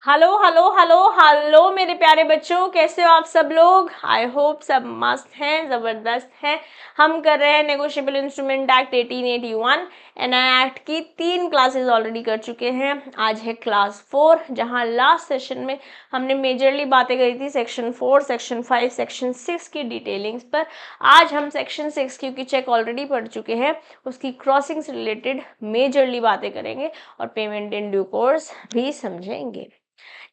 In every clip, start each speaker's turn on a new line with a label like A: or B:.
A: Hello hello hello hello मेरे प्यारे बच्चों, कैसे हो आप सब लोग। आई होप सब मस्त हैं, ज़बरदस्त हैं। हम कर रहे हैं negotiable instrument act 1881 NI act की 3 क्लासेस ऑलरेडी कर चुके हैं। आज है क्लास 4, जहां लास्ट सेशन में हमने मेजरली बातें करी थी सेक्शन 4, सेक्शन 5, सेक्शन 6 की डिटेलिंग्स पर। आज हम सेक्शन 6 क्योंकि चेक ऑलरेडी पढ़ चुके हैं, उसकी क्रॉसिंग से रिलेटेड मेजरली बातें करेंगे और पेमेंट इन ड्यू कोर्स भी समझेंगे।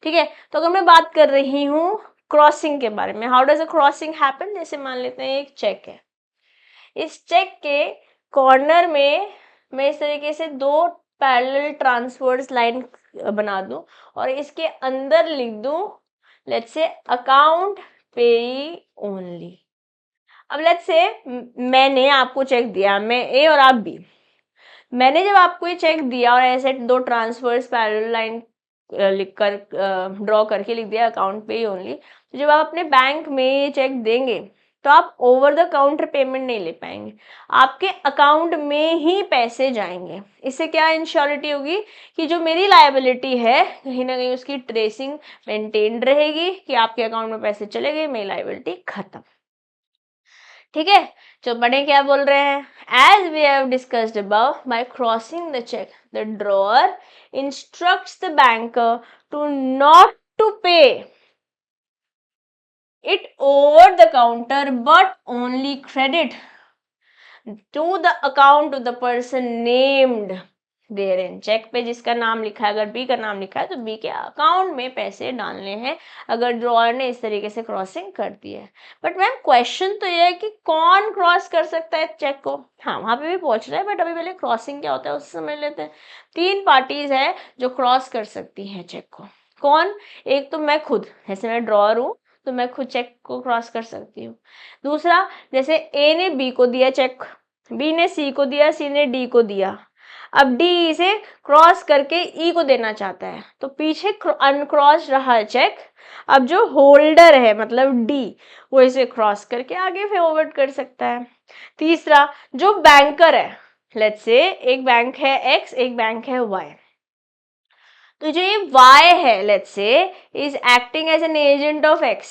A: ठीक है, तो अगर मैं बात कर रही हूँ क्रॉसिंग के बारे में, how does a crossing happen. जैसे मान लेते हैं एक चेक है, इस चेक के कॉर्नर में मैं इस तरीके से 2 पैरेलल ट्रांसवर्स लाइन बना दूं और इसके अंदर लिख दूं let's say account payee only. अब लेट्स से मैंने आपको चेक दिया, मैं ए और आप बी। मैंने जब आपको ये चेक दिया और ऐसे 2 ट्रांसवर्स पैरेलल लाइन लिख कर ड्रॉ करके लिख दिया अकाउंट पे ओनली, तो जब आप अपने बैंक में ये चेक देंगे तो आप ओवर द काउंटर पेमेंट नहीं ले पाएंगे, आपके अकाउंट में ही पैसे जाएंगे। इससे क्या इंश्योरिटी होगी कि जो मेरी लायबिलिटी है कहीं ना कहीं उसकी ट्रेसिंग मेंटेन्ड रहेगी कि आपके अकाउंट में पैसे चले गए, मेरी लायबिलिटी खत्म। ठीक है, तो बड़े क्या बोल रहे हैं, as we have discussed above, by crossing the cheque the drawer instructs the banker to not to pay it over the counter but only credit to the account of the person named therein। Cheque पे जिसका नाम लिखा है, अगर B का नाम लिखा है तो बी के अकाउंट में पैसे डालने हैं, अगर ड्रॉअर ने इस तरीके से क्रॉसिंग कर दी है। बट मैम क्वेश्चन तो ये है कि कौन क्रॉस कर सकता है चेक को। हाँ, वहां पे भी पहुंच रहा है, बट अभी पहले क्रॉसिंग क्या होता है उससे समझ लेते हैं। 3 पार्टीज है जो क्रॉस कर सकती हैं चेक को। कौन? एक तो मैं खुद, जैसे मैं ड्रॉअर हूँ तो मैं खुद चेक को क्रॉस कर सकती हूँ। दूसरा, जैसे ए ने बी को दिया चेक, बी ने सी को दिया, सी ने डी को दिया, अब डी इसे क्रॉस करके ई को देना चाहता है तो पीछे अनक्रॉस रहा चेक, अब जो होल्डर है मतलब डी, वो इसे क्रॉस करके आगे फॉरवर्ड कर सकता है। तीसरा, जो बैंकर है, लेट्स से एक बैंक है एक्स, एक बैंक है वाई, तो जो ये y है let's say is acting as an agent of x।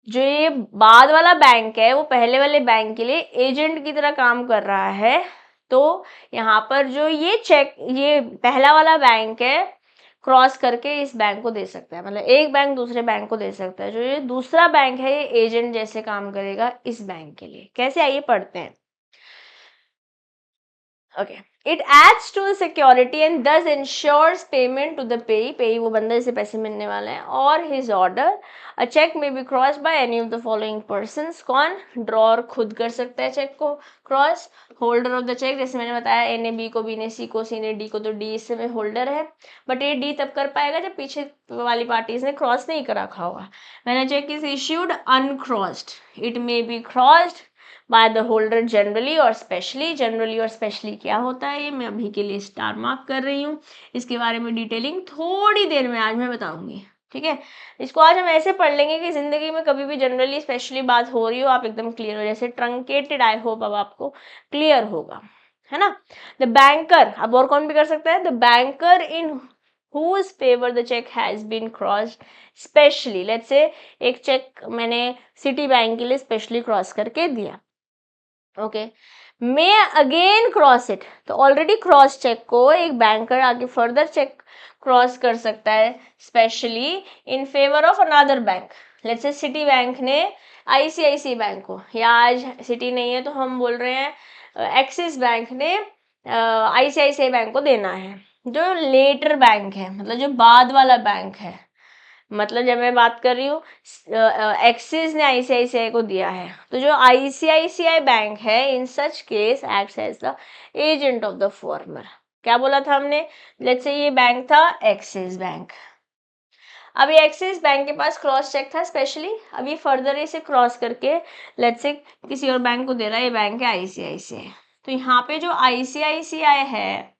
A: जो ये बाद वाला बैंक है वो पहले वाले बैंक के लिए एजेंट की तरह काम कर रहा है, तो यहाँ पर जो ये चेक ये पहला वाला बैंक है क्रॉस करके इस बैंक को दे सकता है, मतलब एक बैंक दूसरे बैंक को दे सकता है। जो ये दूसरा बैंक है ये एजेंट जैसे काम करेगा इस बैंक के लिए। कैसे, आइए पढ़ते हैं। Okay. It adds to the security and thus ensures payment to the payee. Payee वो बंदा जिसे पैसे मिलने वाले हैं, और his order. A check may be crossed by any of the following persons. कौन? ड्रॉअर खुद कर सकता है चेक को cross. Holder of the cheque, जैसे मैंने बताया ए ने बी को, बी ने सी को, सी ने डी को, तो डी इस समय होल्डर है। बट ये डी तब कर पाएगा जब पीछे वाली पार्टीज ने क्रॉस नहीं कर रखा होगा। When a check is issued uncrossed, it may be crossed by the holder generally और स्पेशली। जनरली और स्पेशली क्या होता है ये मैं अभी के लिए स्टार मार्क कर रही हूँ, इसके बारे में डिटेलिंग थोड़ी देर में आज मैं बताऊंगी। ठीक है, इसको आज हम ऐसे पढ़ लेंगे कि जिंदगी में कभी भी जनरली स्पेशली बात हो रही हो आप एकदम क्लियर हो, जैसे ट्रंकेटेड। आई होप अब आपको क्लियर होगा, है ना। द बैंकर, अब और कौन भी कर सकता है, the banker in whose favor the check has been crossed specially। Let's say एक चेक मैंने सिटी बैंक के लिए स्पेशली क्रॉस करके दिया, okay, may again cross it, तो ऑलरेडी क्रॉस चेक को एक बैंकर आगे फर्दर चेक क्रॉस कर सकता है specially in favour of another bank. Let's say city bank ने आईसीआईसी बैंक को, या आज सिटी नहीं है तो हम बोल रहे हैं एक्सिस बैंक ने आईसीआईसीआई बैंक को देना है, जो लेटर बैंक है, मतलब जो बाद वाला बैंक है। मतलब जब मैं बात कर रही हूँ एक्सिस ने आईसीआईसीआई को दिया है, तो जो आईसीआईसीआई बैंक है in such case acts as the agent of the former. क्या बोला था हमने, लेट्स से ये बैंक था एक्सिस बैंक, अब ये एक्सिस बैंक के पास क्रॉस चेक था स्पेशली, अब ये फर्दर इसे क्रॉस करके लेट्स से किसी और बैंक को दे रहा है, ये बैंक है आईसीआईसीआई। तो यहाँ पे जो आईसीआईसीआई है,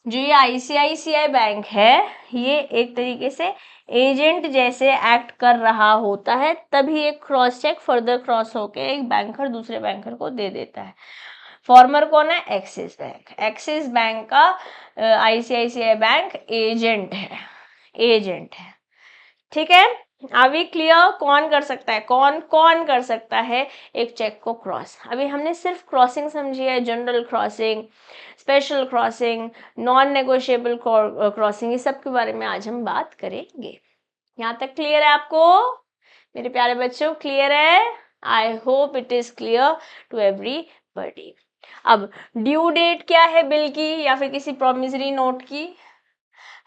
A: जो ये आईसीआईसीआई बैंक है, ये एक तरीके से एजेंट जैसे एक्ट कर रहा होता है, तभी एक क्रॉस चेक फर्दर क्रॉस होके एक बैंकर दूसरे बैंकर को दे देता है। फॉर्मर कौन है? Axis bank. एक्सिस बैंक का आईसीआईसीआई बैंक एजेंट है, एजेंट है। ठीक है, अभी क्लियर? कौन कर सकता है, कौन कौन कर सकता है एक चेक को क्रॉस? अभी हमने सिर्फ क्रॉसिंग समझी है, general crossing, special crossing, non negotiable crossing, ये सब के बारे में आज हम बात करेंगे। यहाँ तक क्लियर है आपको मेरे प्यारे बच्चों? क्लियर है? I hope it is clear to everybody. अब ड्यू डेट क्या है बिल की या फिर किसी प्रोमिसरी नोट की?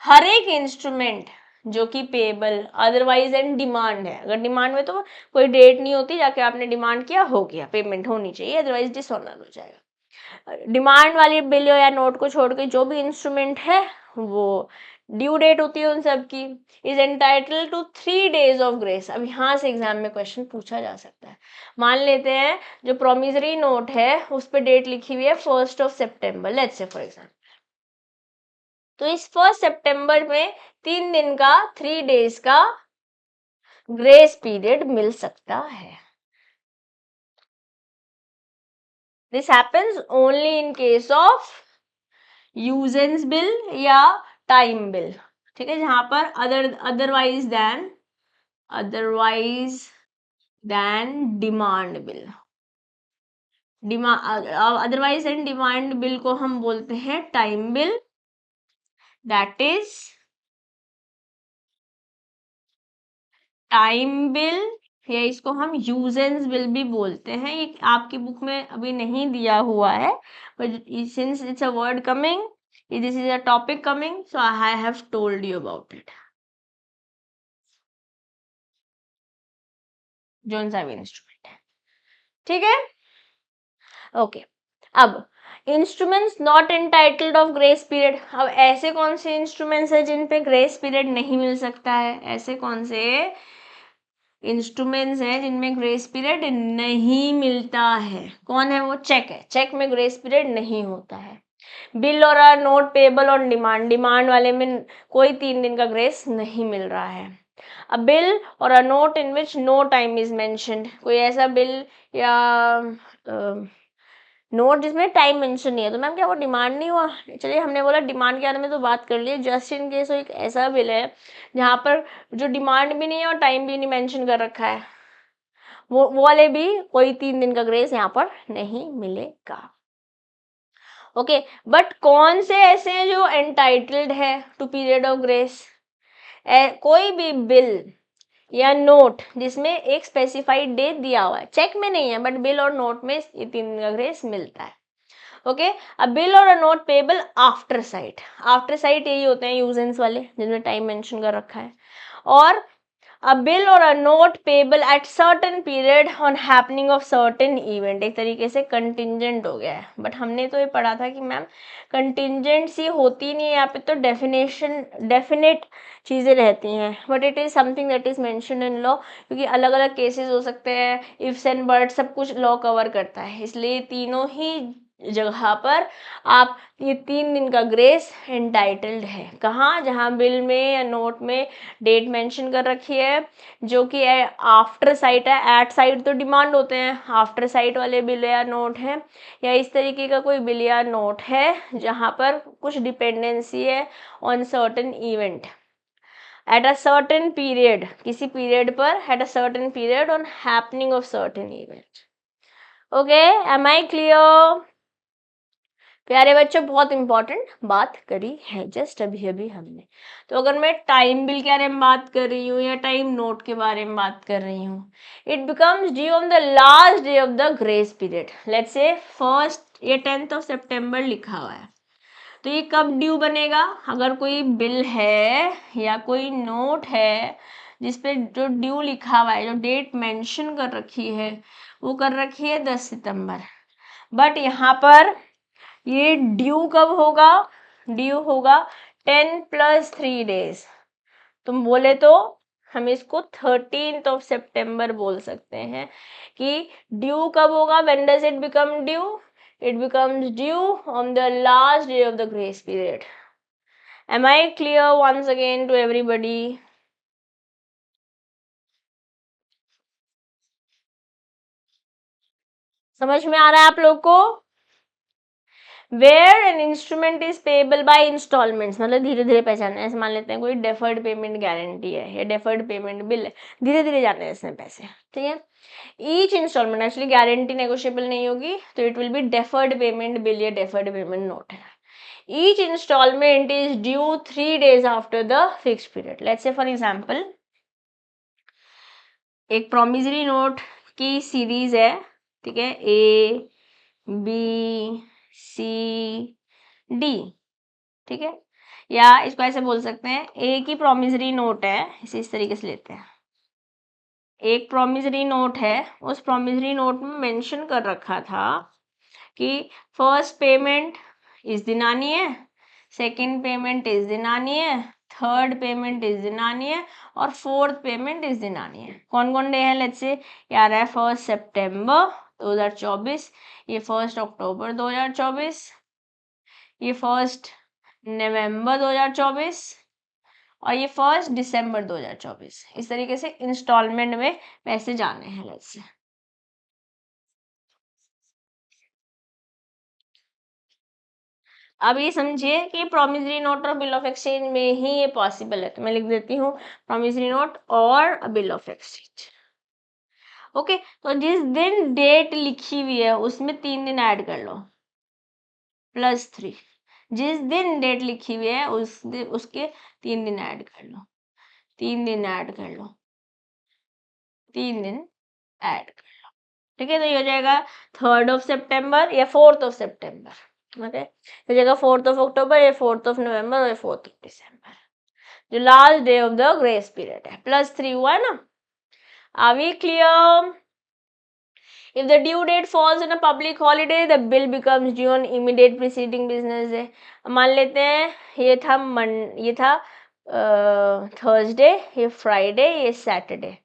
A: हर एक इंस्ट्रूमेंट जो कि पेबल अदरवाइज एंड डिमांड है, अगर डिमांड में तो कोई डेट नहीं होती, जाके आपने डिमांड किया, हो गया, पेमेंट होनी चाहिए, अदरवाइज डिसऑनर हो जाएगा। डिमांड वाली बिल या नोट को छोड़ के जो भी इंस्ट्रूमेंट है वो ड्यू डेट होती है उन सब की, is entitle to 3 days of grace. अब यहाँ से एग्जाम में क्वेश्चन पूछा जा सकता है। मान लेते हैं जो प्रोमिसरी नोट है उस पर डेट लिखी हुई है 1 September, let's say for example, तो इस 1 September में 3 दिन का, 3 days का ग्रेस पीरियड मिल सकता है। This happens only in case of usance bill या टाइम बिल, ठीक है, जहां पर otherwise then demand bill, otherwise and demand bill को हम बोलते हैं time bill, that is time bill, या इसको हम यूजेंस बिल भी बोलते हैं। ये आपकी बुक में अभी नहीं दिया हुआ है, but since it's a word coming, this is a topic coming, so I have told you about it. Zone सा भी इंस्ट्रूमेंट है, ठीक है, ओके। अब instruments not entitled of grace period, अब ऐसे कौन से इंस्ट्रूमेंट्स है जिन पे ग्रेस पीरियड नहीं मिल सकता है? ऐसे कौन से इंस्ट्रूमेंट्स हैं जिनमें ग्रेस पीरियड नहीं मिलता है? कौन है वो? चेक है, चेक में ग्रेस पीरियड नहीं होता है। बिल और नोट पेबल और डिमांड, डिमांड वाले में कोई 3 दिन का ग्रेस नहीं मिल रहा है। अ बिल और a note in which no time is mentioned, कोई ऐसा बिल या नोट जिसमें टाइम मेंशन नहीं है, तो मैम क्या वो डिमांड नहीं हुआ? चलिए, हमने बोला डिमांड के बारे में तो बात कर लिए, जस्ट इन केस एक ऐसा बिल है जहाँ पर जो डिमांड भी नहीं है और टाइम भी नहीं मेंशन कर रखा है, वो वाले भी कोई 3 दिन का ग्रेस यहाँ पर नहीं मिलेगा। ओके, बट कौन से ऐसे हैं जो एंटाइटल्ड है टू पीरियड ऑफ ग्रेस? कोई भी बिल या नोट जिसमें एक स्पेसिफाइड डेट दिया हुआ है, चेक में नहीं है बट बिल और नोट में ये 3 दिन का ग्रेस मिलता है। ओके, अ बिल और a note payable after site, after site यही होते हैं यूजेंस वाले जिनमें टाइम मेंशन कर रखा है, और a bill or a note payable at certain period on happening of certain event, एक तरीके से कंटिंजेंट हो गया है। बट हमने तो ये पढ़ा था कि मैम कंटिंजेंसी होती नहीं है यहाँ पे, तो डेफिनेट चीज़ें रहती हैं, but it is something that is mentioned in law, क्योंकि अलग अलग केसेस हो सकते हैं, इफ्स एंड बट्स सब कुछ लॉ कवर करता है, इसलिए तीनों ही जगह पर आप ये 3 दिन का ग्रेस एंटाइटल्ड है। कहाँ? जहाँ बिल में या नोट में डेट मेंशन कर रखी है, जो कि आफ्टर साइट है, एट साइट तो डिमांड होते हैं, आफ्टर साइट वाले बिल या नोट है, या इस तरीके का कोई बिल या नोट है जहाँ पर कुछ डिपेंडेंसी है on certain event at a certain period, किसी पीरियड पर, at a certain period on happening of certain event. Okay, am I clear? प्यारे बच्चों, बहुत इंपॉर्टेंट बात करी है जस्ट अभी अभी हमने। तो अगर मैं टाइम बिल के बारे में बात कर रही हूँ या टाइम नोट के बारे में बात कर रही हूँ, it becomes due on the last day of the grace period, let's से 10th of September लिखा हुआ है, तो ये कब ड्यू बनेगा? अगर कोई बिल है या कोई नोट है जिसपे जो ड्यू लिखा हुआ है, जो डेट मेंशन कर रखी है, वो कर रखी है 10 सितंबर, बट यहाँ पर ये ड्यू कब होगा? ड्यू होगा 10 + 3 days, तुम बोले तो हम इसको 13th of September बोल सकते हैं कि ड्यू कब होगा? When does it become due? It becomes due on the last day of the grace period. Am I clear once again to everybody? समझ में आ रहा है आप लोग को? Where an instrument is payable by instalments, मतलब धीरे धीरे पहचानना है। ऐसे मान लेते हैं कोई डेफर्ड पेमेंट गारंटी है या डेफर्ड पेमेंट बिल है, धीरे धीरे जाने हैं इसमें पैसे, ठीक है। Each instalment, actually guarantee negotiable नहीं होगी तो it will be deferred payment bill या डेफर्ड पेमेंट नोट है। Each instalment is due 3 days after the fix period. Let's say for example एक प्रोमिसरी नोट की सीरीज है, ठीक है, ए बी सी डी, ठीक है, या इसको ऐसे बोल सकते हैं ए की प्रोमिसरी नोट है, इसे इस तरीके से लेते हैं। एक प्रोमिसरी नोट है, उस प्रोमिसरी नोट में मेंशन कर रखा था कि फर्स्ट पेमेंट इस दिन आनी है, सेकंड पेमेंट इस दिन आनी है, थर्ड पेमेंट इस दिन आनी है और फोर्थ पेमेंट इस दिन आनी है। कौन कौन डे है? लेट्स से आ रहा है 1 सितंबर 2024, ये 1 अक्टूबर 2024, ये 1 नवंबर 2024 और ये 1 दिसंबर 2024। इस तरीके से इंस्टॉलमेंट में पैसे जाने हैं। लेट्स से अब ये समझिए कि प्रोमिसरी नोट और बिल ऑफ एक्सचेंज में ही ये पॉसिबल है, तो मैं लिख देती हूँ प्रोमिसरी नोट और बिल ऑफ एक्सचेंज। ओके, तो जिस दिन डेट लिखी हुई है उसमें 3 दिन ऐड कर लो, +3। जिस दिन डेट लिखी हुई है उसके 3 दिन ऐड कर लो, 3 दिन ऐड कर लो, 3 दिन ऐड कर लो, ठीक है। तो ये हो जाएगा 3 सितंबर या 4 सितंबर, ओके, हो जाएगा 4 अक्टूबर या 4 नवंबर और 4 दिसंबर, जो last day of the grace period है। +3 हुआ है ना? Are we clear? If the due date falls on a public holiday, the bill becomes due on immediate preceding business day. मान लेते हैं ये था थर्सडे, ये फ्राइडे, ये सैटरडे,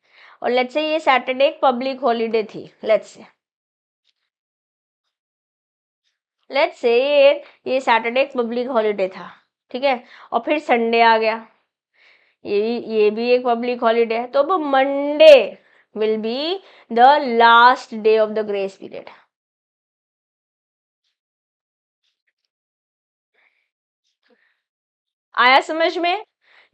A: और लेट्स से ये सैटरडे एक पब्लिक हॉलीडे थी। लेट्स से ये सैटरडे एक पब्लिक हॉलीडे था, ठीक है, और फिर संडे आ गया, ये भी एक पब्लिक हॉलीडे है, तो अब Monday will be the last day of the grace period. आया समझ में?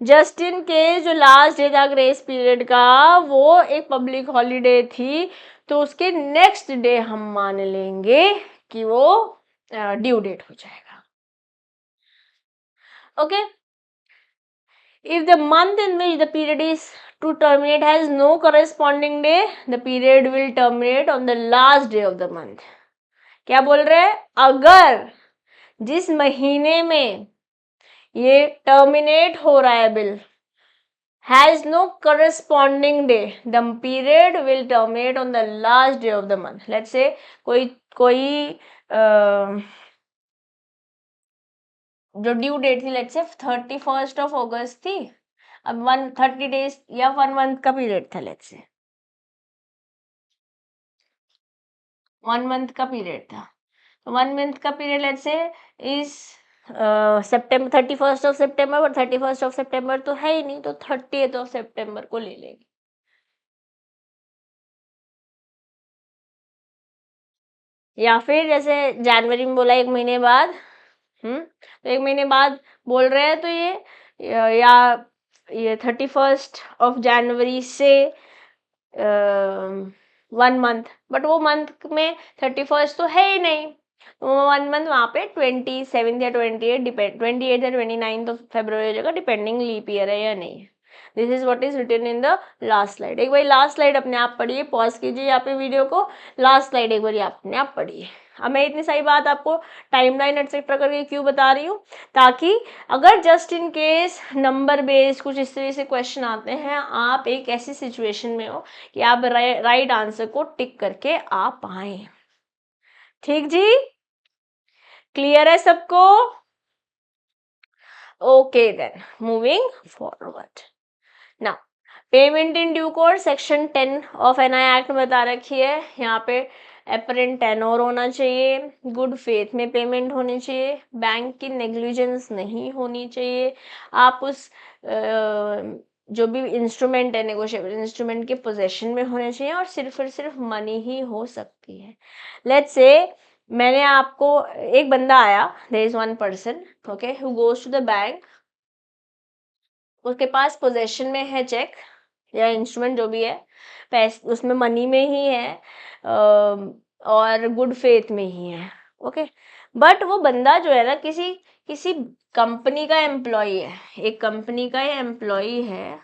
A: जस्ट इन केस जो लास्ट डे था ग्रेस पीरियड का वो एक पब्लिक हॉलीडे थी, तो उसके नेक्स्ट डे हम मान लेंगे कि वो ड्यू डेट हो जाएगा। Okay, if the month in which the period is to terminate has no corresponding day, the period will terminate on the last day of the month. क्या बोल रहे हैं? अगर जिस महीने में ये टर्मिनेट हो रहा है bill has no corresponding day, the period will terminate on the last day of the month. Let's say कोई जो ड्यू डेट थी लेट्स से 31 अगस्त थी, अब 30 days या 1 month का पीरियड था, लेट्स से 1 month का पीरियड था, तो 1 month का पीरियड लेट्स से इस सितंबर 31 सितंबर, और 31 सितंबर तो है ही नहीं, तो 30 सितंबर को ले लेंगे। या फिर जैसे जनवरी में बोला 1 महीने बाद, तो 1 महीने बाद बोल रहे हैं, तो ये 31 जनवरी से 1 month, बट वो मंथ में 31 तो है ही नहीं, तो 1 month वहाँ पे 27 या 28 डिपेंड 28 या 29 फरवरी हो जाएगा, डिपेंडिंग लीप ईयर है या नहीं। This is what is written in the last slide. एक बार लास्ट स्लाइड अपने आप पढ़िए, पॉज कीजिए यहाँ पे वीडियो को, लास्ट स्लाइड एक बार अपने आप पढ़िए। अब मैं इतनी सारी बात आपको टाइमलाइन एटसेट्रा करके क्यों बता रही हूँ, ताकि अगर just in case number based कुछ इस तरह से क्वेश्चन आते हैं, आप एक ऐसी सिचुएशन में हो कि आप राइट आंसर को टिक करके आ पाए। ठीक जी, क्लियर है सबको? Okay then moving forward now, payment in due course section 10 of NI act में बता रखी है। यहाँ पे एपरेंट टेनोर होना चाहिए, गुड फेथ में पेमेंट होनी चाहिए, बैंक की नेग्लिजेंस नहीं होनी चाहिए, आप उस जो भी इंस्ट्रूमेंट है नेगोशिएबल इंस्ट्रूमेंट के पोजेशन में होने चाहिए, और सिर्फ मनी ही हो सकती है। लेट्स से मैंने आपको एक बंदा आया, there is one person okay who goes to the bank, उसके पास पोजेशन में है चेक या इंस्ट्रूमेंट जो भी है, पैसे उसमें मनी में ही है और गुड फेथ में ही है ओके। बट वो बंदा जो है ना किसी किसी कंपनी का एम्प्लॉय है, एक कंपनी का एम्प्लॉय है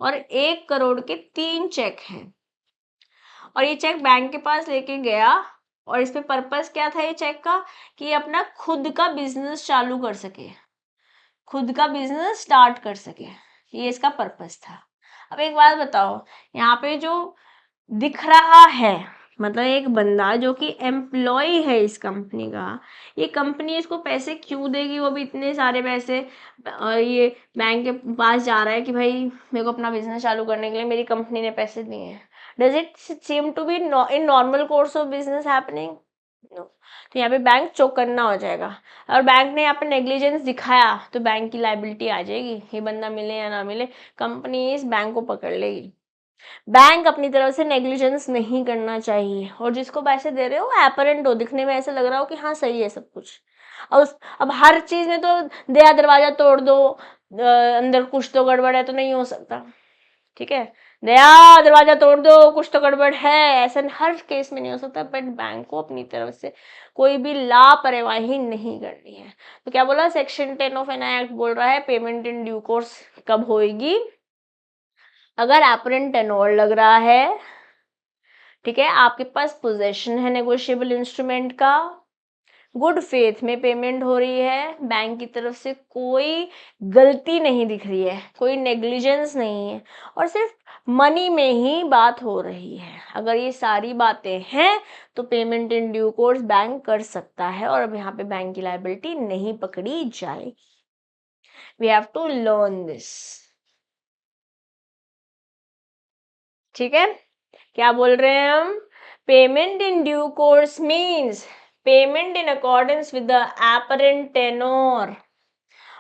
A: और 1 करोड़ के 3 चेक हैं और ये चेक बैंक के पास लेके गया और इस पे पर्पस क्या था ये चेक का कि ये अपना खुद का बिजनेस चालू कर सके, खुद का बिजनेस स्टार्ट कर सके, ये इसका पर्पस था। अब एक बात बताओ, यहाँ पे जो दिख रहा है मतलब एक बंदा जो कि एम्प्लॉय है इस कंपनी का, ये कंपनी इसको पैसे क्यों देगी, वो भी इतने सारे पैसे, ये बैंक के पास जा रहा है कि भाई मेरे को अपना बिजनेस चालू करने के लिए मेरी कंपनी ने पैसे दिए हैं। Does it seem to be in normal course of business happening? No. तो यहाँ पे बैंक चोक करना हो जाएगा और बैंक ने यहाँ पे नेग्लिजेंस दिखाया तो बैंक की लाइबिलिटी आ जाएगी, ये बंदा मिले या ना मिले कंपनी इस बैंक को पकड़ लेगी। बैंक अपनी तरफ से नेग्लिजेंस नहीं करना चाहिए और जिसको पैसे दे रहे हो एपरेंट हो, दिखने में ऐसे लग रहा हो कि हाँ सही है सब कुछ। अब हर चीज में तो दया दरवाजा तोड़ दो, अंदर कुछ तो गड़बड़ है तो नहीं हो सकता, ठीक है, दया दरवाजा तोड़ दो कुछ तो गड़बड़ है, ऐसा हर केस में नहीं हो सकता। बट बैंक को अपनी तरफ से कोई भी लापरवाही नहीं करनी है। तो क्या बोला, सेक्शन 10 ऑफ एन एक्ट बोल रहा है पेमेंट इन ड्यू कोर्स कब होएगी, अगर एपरेंट टेन्योर लग रहा है, ठीक है, आपके पास पोजेशन है नेगोशिएबल इंस्ट्रूमेंट का, गुड फेथ में पेमेंट हो रही है, बैंक की तरफ से कोई गलती नहीं दिख रही है, कोई नेग्लिजेंस नहीं है और सिर्फ मनी में ही बात हो रही है। अगर ये सारी बातें हैं तो payment in due course bank कर सकता है और अब यहाँ पे बैंक की लायबिलिटी नहीं पकड़ी जाएगी। We have to learn this, ठीक है। क्या बोल रहे हैं हम, payment in due course means payment in accordance with the apparent tenure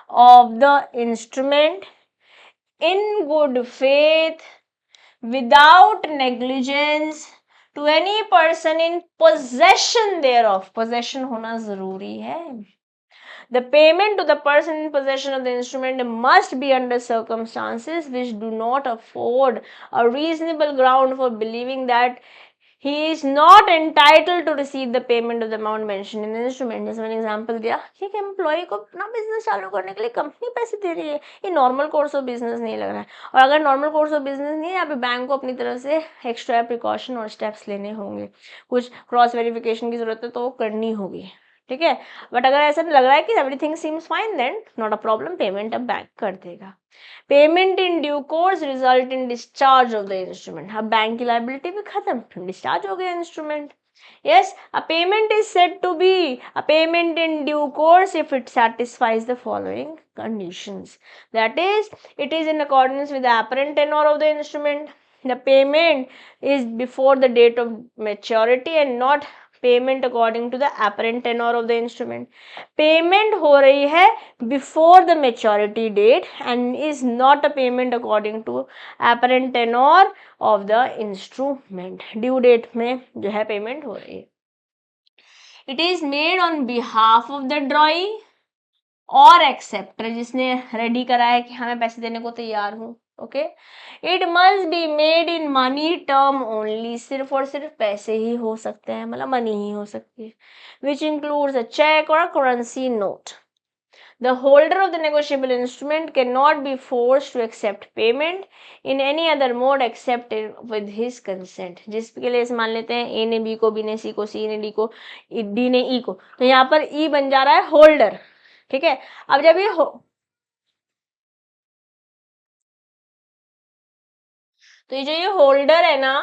A: of the instrument in good faith without negligence to any person in possession thereof, possession होना जरूरी है। The payment to the person in possession of the instrument must be under circumstances which do not afford a reasonable ground for believing that he is not entitled to receive the payment of the amount mentioned in the instrument। जैसे मैंने example दिया कि एक employ को अपना business चालू करने के लिए कंपनी पैसे दे रही है, ये नॉर्मल कोर्स ऑफ बिजनेस नहीं लग रहा है। और अगर नॉर्मल कोर्स ऑफ बिजनेस नहीं है, यहाँ पे बैंक को अपनी तरफ से एक्स्ट्रा प्रिकॉशन और स्टेप्स लेने होंगे, कुछ क्रॉस वेरिफिकेशन की जरूरत है तो वो करनी होगी, ठीक है। बट अगर ऐसा लग रहा है कि everything seems fine, then not a problem, payment अब बैंक कर देगा। Payment in due course result in discharge of the instrument, अब बैंक की लायबिलिटी भी खत्म, डिस्चार्ज हो गया instrument. Yes, a payment is said to be a payment in due course if it satisfies the following conditions. That is, it is in accordance with the apparent tenor of the instrument. The payment is before the date of maturity and not payment according to the apparent tenor of the instrument. Payment हो रही है before the maturity date and is not a payment according to apparent tenor of the instrument. Due date में जो है payment हो रही है। It is made on behalf of the drawee और एक्सेप्टर, जिसने रेडी करा है कि हाँ मैं पैसे देने को तैयार हूँ, okay. It must be made in money term only, सिर्फ और सिर्फ पैसे ही हो सकते हैं, मतलब मनी ही हो सकती है, विच इंक्लूड्स अ चेक और currency note. The holder of the negotiable instrument cannot be forced to accept payment in any other mode except with his consent। जिसके लिए मान लेते हैं ए ने बी को, बी ने सी को, सी ने डी को, डी ने ई को, तो यहाँ पर ई बन जा रहा है होल्डर, ठीक है। अब जब ये तो ये जो ये होल्डर है ना,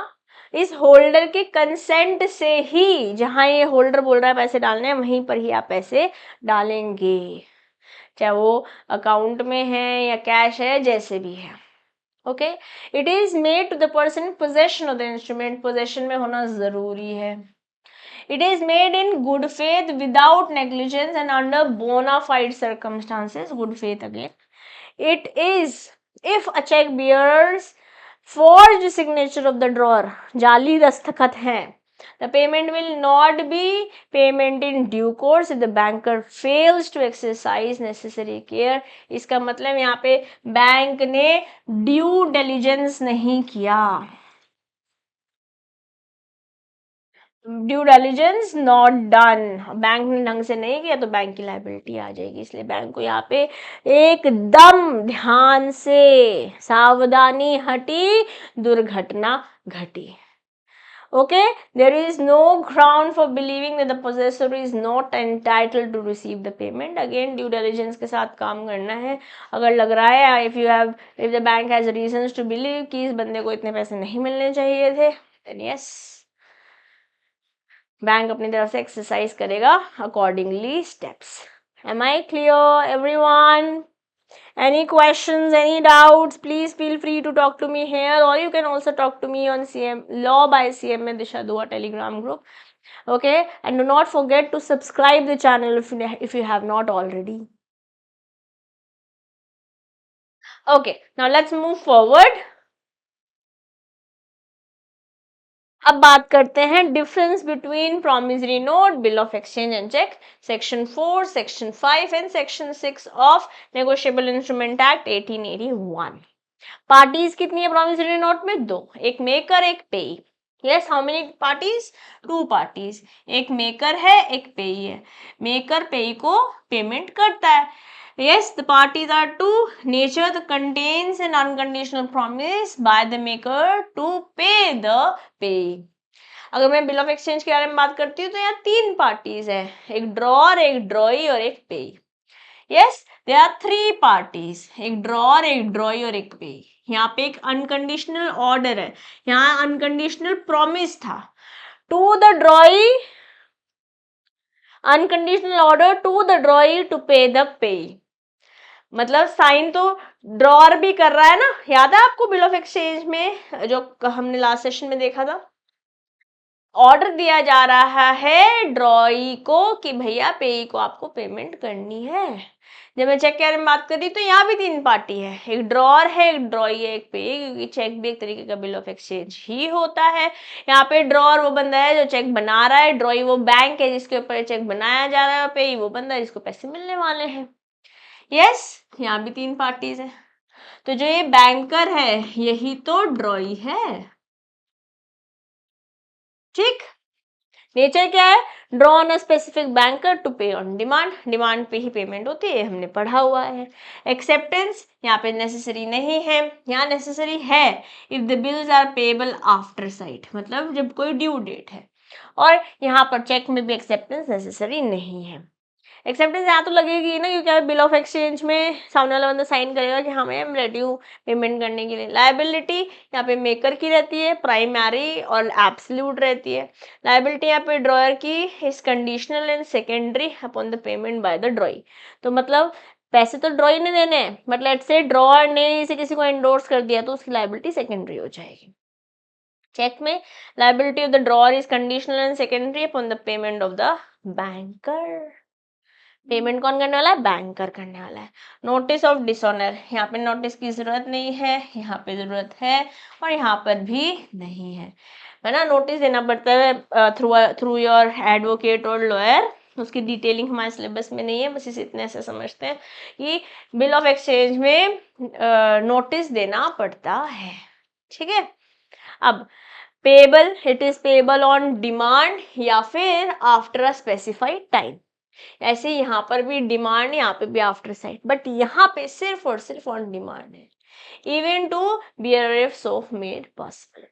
A: इस होल्डर के कंसेंट से ही, जहां ये होल्डर बोल रहा है पैसे डालने हैं वहीं पर ही आप पैसे डालेंगे, चाहे वो अकाउंट में है या कैश है, जैसे भी है, okay. It is made to the person possession of the instrument, possession में होना जरूरी है। It is made in good faith without negligence and under bona fide circumstances, good faith again. It is if a cheque bears forged signature of the drawer, जाली दस्तखत हैं, The payment will not be payment in due course if the banker fails to exercise necessary care. इसका मतलब यहाँ पे bank ने due diligence नहीं किया, due diligence not done, bank ने ढंग से नहीं किया तो बैंक की लाइबिलिटी आ जाएगी। इसलिए बैंक को यहाँ पे एकदम ध्यान से सावधानी हटी, दुर्घटना घटी। Okay, there is no ground for believing that the possessor is not entitled to receive the payment. Again, due diligence के साथ काम करना है। अगर लग रहा है if the bank has reasons to believe कि इस बंदे को इतने पैसे नहीं मिलने चाहिए थे, then yes, बैंक अपनी तरफ से एक्सरसाइज करेगा accordingly steps. Am I clear, everyone? Any questions, any doubts, please feel free to talk to me here, or you can also talk to me on CM Law by CMA Disha Dua Telegram group. Okay, and do not forget to subscribe the channel if you have not already. Okay, now let's move forward. अब बात करते हैं difference between promissory note, bill of exchange and cheque, section 4, section 5 and section 6 of negotiable instrument act 1881. Parties कितनी है promissory note में? 2, एक maker एक पेई. Yes, how many parties? 2 parties, एक मेकर है एक पेई है. मेकर पेई को पेमेंट करता है. Yes, the parties are to nature that contains an unconditional promise by the maker to pay the pay. अगर मैं बिल ऑफ एक्सचेंज के बारे में बात करती हूँ तो यहाँ 3 पार्टीज है, एक ड्रॉर, एक ड्रॉई और एक पेई. यस, देयर आर 3 पार्टीज, एक ड्रॉर, एक ड्रॉई और एक पेई. यहाँ पे एक अनकंडीशनल ऑर्डर है, यहाँ अनकंडीशनल प्रॉमिस था to the drawee, unconditional order to the drawee to pay the payee. मतलब साइन तो ड्रॉर भी कर रहा है ना, याद है आपको बिल ऑफ एक्सचेंज में जो हमने लास्ट सेशन में देखा था, ऑर्डर दिया जा रहा है ड्रॉई को कि भैया पेई को आपको पेमेंट करनी है. जब मैं चेक के बारे में बात कर रही तो यहाँ भी 3 पार्टी है, एक ड्रॉर है, एक ड्रॉई है, एक पेई, क्योंकि चेक भी एक तरीके का बिल ऑफ एक्सचेंज ही होता है. यहाँ पे ड्रॉर वो बंदा है जो चेक बना रहा है, ड्रॉई वो बैंक है जिसके ऊपर चेक बनाया जा रहा है, पेई वो बंदा है जिसको पैसे मिलने वाले हैं. यस, यहाँ भी 3 पार्टीज है. तो जो ये बैंकर है यही तो ड्रॉई है. ठीक, नेचर क्या है? Draw on a specific banker to pay on demand, demand पे ही पेमेंट होती है, हमने पढ़ा हुआ है. एक्सेप्टेंस यहाँ पे नेसेसरी नहीं है, यहाँ नेसेसरी है if the bills are payable after sight, मतलब जब कोई ड्यू डेट है. और यहाँ पर चेक में भी एक्सेप्टेंस नेसेसरी नहीं है. एक्सेप्टेंस यहाँ तो लगेगी ना, क्योंकि बिल ऑफ एक्सचेंज में सामने वाला बंदा साइन करेगा कि हाँ मैं रेडी हूँ पेमेंट करने के लिए. लायबिलिटी यहाँ पे मेकर की रहती है, प्राइमरी और एब्सोल्यूट रहती है. लायबिलिटी यहाँ पे ड्रॉयर की is conditional and secondary upon the payment by the ड्रॉई. तो मतलब पैसे तो ड्रॉई ने देने हैं, बट लेट्स से ड्रॉअर ने इसे किसी को एंडोर्स कर दिया तो उसकी लायबिलिटी सेकेंडरी हो जाएगी. चेक में liability of the drawer is conditional and secondary upon the payment of the banker. Payment कौन करने वाला है? बैंकर करने वाला है. नोटिस ऑफ डिसऑनर, यहाँ पे नोटिस की जरूरत नहीं है, यहाँ पे जरूरत है और यहाँ पर भी नहीं है ना. नोटिस देना पड़ता है थ्रू योर एडवोकेट और लॉयर. उसकी डिटेलिंग हमारे सिलेबस में नहीं है, बस इसे इतने से समझते हैं कि बिल ऑफ एक्सचेंज में नोटिस देना पड़ता है. ठीक है. अब payable, it is payable on demand या फिर आफ्टर अ स्पेसिफाइड टाइम. ऐसे यहाँ पर भी डिमांड, यहाँ पे भी आफ्टर साइट, बट यहाँ पे सिर्फ और सिर्फ ऑन डिमांड है. Even to bearer if so made possible.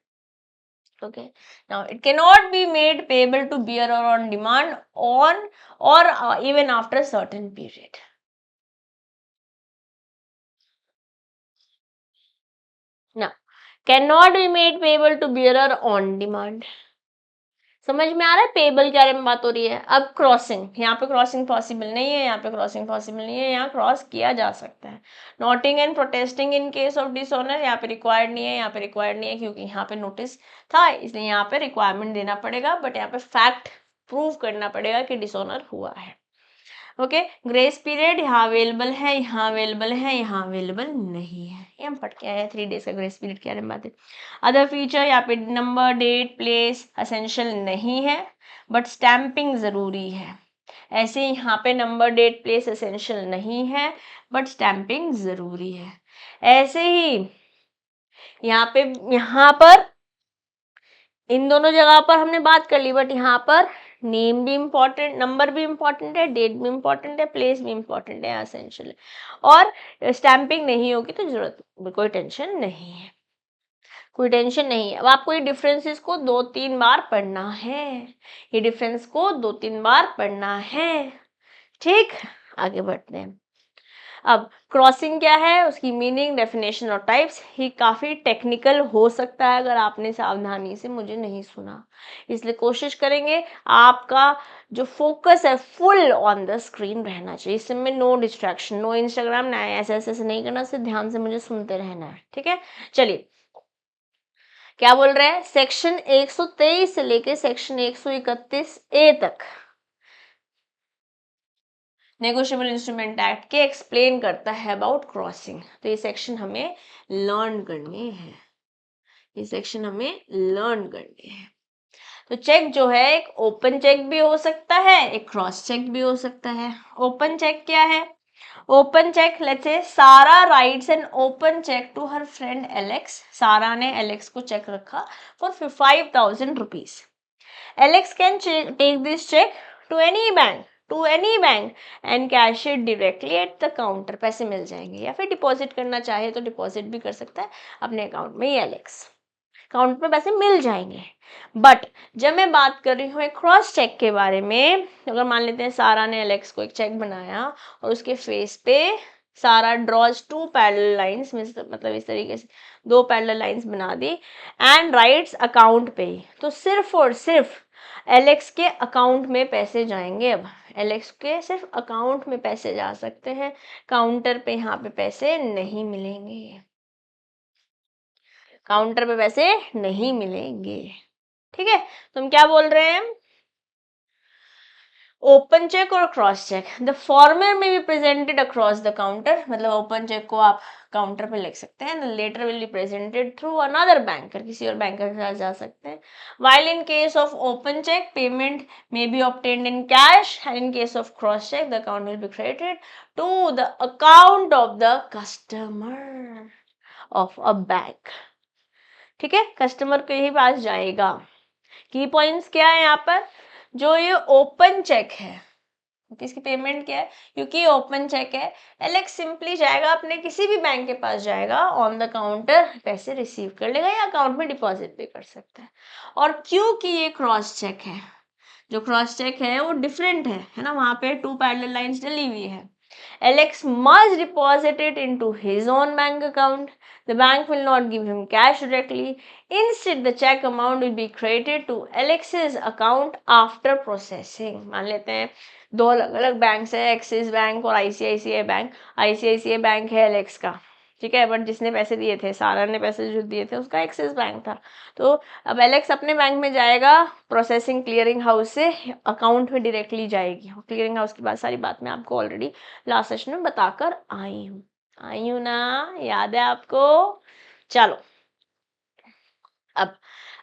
A: Okay, now it cannot be made payable to bearer on demand on or even after a certain period. Now, cannot be made payable to bearer on demand. समझ में आ रहा है payable के बारे में बात हो रही है. अब क्रॉसिंग, यहाँ पे क्रॉसिंग पॉसिबल नहीं है, यहाँ पे क्रॉसिंग पॉसिबल नहीं है, यहाँ क्रॉस किया जा सकता है. Noting and protesting in case of dishonour यहाँ पे रिक्वायर्ड नहीं है, यहाँ पे रिक्वायर्ड नहीं है क्योंकि यहाँ पे नोटिस था, इसलिए यहाँ पे रिक्वायरमेंट देना पड़ेगा, बट यहाँ पे फैक्ट प्रूव करना पड़ेगा कि डिसऑनर हुआ है. ओके, ग्रेस पीरियड यहाँ अवेलेबल है, यहाँ अवेलेबल है, यहाँ अवेलेबल नहीं है. ये हम पढ़ के आए हैं 3 days का ग्रेस पीरियड के बारे में बात है। अदर फीचर यहाँ पे नंबर, डेट, प्लेस असेंशियल नहीं है बट स्टैंपिंग ज़रूरी है। ऐसे ही यहाँ पे नंबर, डेट, प्लेस एसेंशियल नहीं है बट स्टैंपिंग ज़रूरी है। ऐसे ही यहाँ पर इन दोनों जगह पर हमने बात कर ली बट यहाँ पर नेम भी इम्पोर्टेंट, नंबर भी इम्पोर्टेंट है, डेट भी इम्पोर्टेंट है, प्लेस भी इम्पोर्टेंट है, एसेंशियल है। और स्टैंपिंग नहीं होगी तो जरूरत कोई टेंशन नहीं है, कोई टेंशन नहीं है। अब आपको ये डिफरेंसेस को 2-3 बार पढ़ना है, ये डिफरेंस को 2-3 बार पढ़ना है। ठीक, आगे बढ़ते हैं। अब क्रॉसिंग क्या है, उसकी मीनिंग, डेफिनेशन और टाइप्स, ये काफ़ी टेक्निकल हो सकता है अगर आपने सावधानी से मुझे नहीं सुना, इसलिए कोशिश करेंगे आपका जो फोकस है फुल ऑन द स्क्रीन रहना चाहिए। इस समय नो डिस्ट्रैक्शन, नो इंस्टाग्राम, ना ऐसे नहीं करना, सिर्फ ध्यान से मुझे सुनते रहना है। ठीक है, चलिए क्या बोल रहे हैं, सेक्शन 123 से लेके सेक्शन 131 ए तक नेगोशिएबल इंस्ट्रूमेंट एक्ट के एक्सप्लेन करता है अबाउट क्रॉसिंग। तो ये सेक्शन हमें लर्न करने हैं, ये सेक्शन हमें लर्न करने हैं। तो चेक जो है एक ओपन चेक भी हो सकता है, एक क्रॉस चेक भी हो सकता है। ओपन चेक क्या है, open check, let's say Sara writes an open cheque to her friend Alex. Sara ने एलेक्स को चेक रखा for 5,000 rupees. Alex can take this cheque to any bank and cash it directly at the counter. पैसे मिल जाएंगे, या फिर deposit करना चाहे तो डिपॉजिट भी कर सकता है अपने अकाउंट में। ये एलेक्स अकाउंट में पैसे मिल जाएंगे। बट जब मैं बात कर रही हूँ एक क्रॉस चेक के बारे में, अगर मान लेते हैं सारा ने एलेक्स को एक चेक बनाया और उसके फेस पे सारा ड्रॉज 2 पैरेलल लाइंस, मतलब इस तरीके से 2 पैरेलल लाइंस बना दी एंड राइट्स अकाउंट पे, तो सिर्फ और सिर्फ एलेक्स के अकाउंट में पैसे जाएंगे। अब एलेक्स के सिर्फ अकाउंट में पैसे जा सकते हैं, काउंटर पे यहाँ पे पैसे नहीं मिलेंगे, काउंटर पे पैसे नहीं मिलेंगे। ठीक है, तो हम क्या बोल रहे हैं, ओपन चेक और cross cheque, the former may be presented across the counter, मतलब ओपन चेक को आप काउंटर पे लिख सकते हैं, latter will be presented through another banker, किसी और बैंकर के साथ जा सकते हैं। While in case of open cheque payment may be obtained in cash and in case of cross cheque the account will be credited to the account of the customer of a bank. ठीक है, customer के ही पास जाएगा। की points क्या है यहाँ पर, जो ये ओपन चेक है इसकी पेमेंट क्या है, क्योंकि ओपन चेक है, एलेक्स सिंपली जाएगा अपने किसी भी बैंक के पास जाएगा, ऑन द काउंटर पैसे रिसीव कर लेगा या अकाउंट में डिपॉजिट भी कर सकता है। और क्योंकि ये क्रॉस चेक है, जो क्रॉस चेक है वो डिफरेंट है ना, वहां पे 2 पैरेलल लाइंस डली हुई है। Alex must deposit it into his own bank account. The bank will not give him cash directly. Instead, the check amount will be credited to Alex's account after processing. मान लेते हैं 2 अलग अलग bank है, axis bank और ICICI bank. ICICI bank है Alex का, ठीक है, बट जिसने पैसे दिए थे, सारा ने पैसे जो दिए थे उसका एक्सिस बैंक था। तो अब एलेक्स अपने बैंक में जाएगा, प्रोसेसिंग क्लियरिंग हाउस से अकाउंट में डायरेक्टली जाएगी। क्लियरिंग हाउस की बात, सारी बात मैं आपको ऑलरेडी लास्ट सेशन में बताकर आई हूँ ना, याद है आपको। चलो अब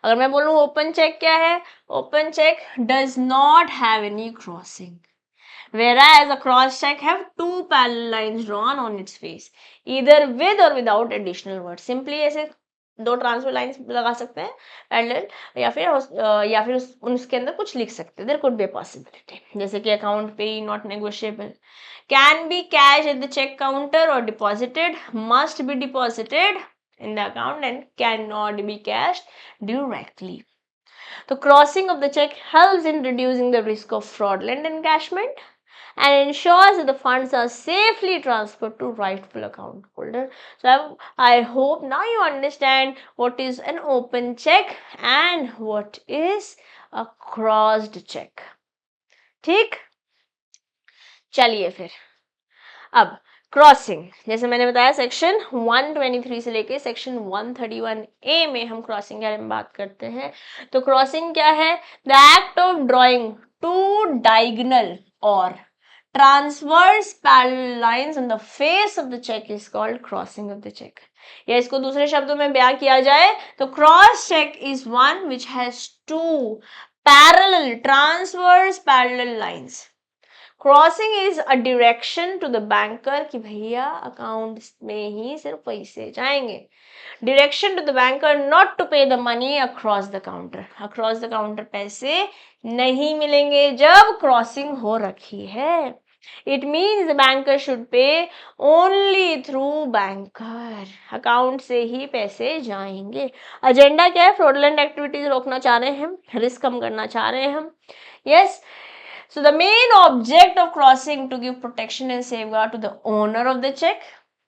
A: अगर मैं बोलूँ ओपन चेक क्या है, open cheque does not have any crossing, whereas a cross check have 2 parallel lines drawn on its face either with or without additional words। simply ऐसे 2 ट्रांसफर लाइंस लगा सकते हैं पैरेलल, या फिर उसके अंदर कुछ लिख सकते हैं। There could be a possibility, जैसे कि account payee not negotiable, can be cash at the cheque counter और deposited, must be deposited in the account and cannot be cashed directly. The crossing of the check helps in reducing the risk of fraudulent encashment and ensures that the funds are safely transferred to rightful account holder. So I hope now you understand what is an open check and what is a crossed check. ठीक, चलिए फिर अब crossing, जैसे मैंने बताया section 123 से लेके section 131A में हम क्रॉसिंग के बारे में बात करते हैं। तो क्रॉसिंग क्या है, the act of drawing 2 diagonal और transverse parallel lines on the face of the cheque is called crossing of the cheque. या इसको दूसरे शब्दों में बयां किया जाए तो cross cheque is one which has two parallel transverse parallel lines. Crossing is a direction to the banker कि भैया अकाउंट में ही सिर्फ पैसे जाएंगे। Direction to the banker not to pay the money across the counter. Across the counter पैसे नहीं मिलेंगे जब क्रॉसिंग हो रखी है। It means the banker should pay only through banker. Account से ही पैसे जाएंगे। एजेंडा क्या है? फ्रॉडलेंट एक्टिविटीज रोकना चाह रहे हैं हम, रिस्क कम करना चाह रहे हैं हम। Yes, so the main object of crossing to give protection and safeguard to the owner of the check.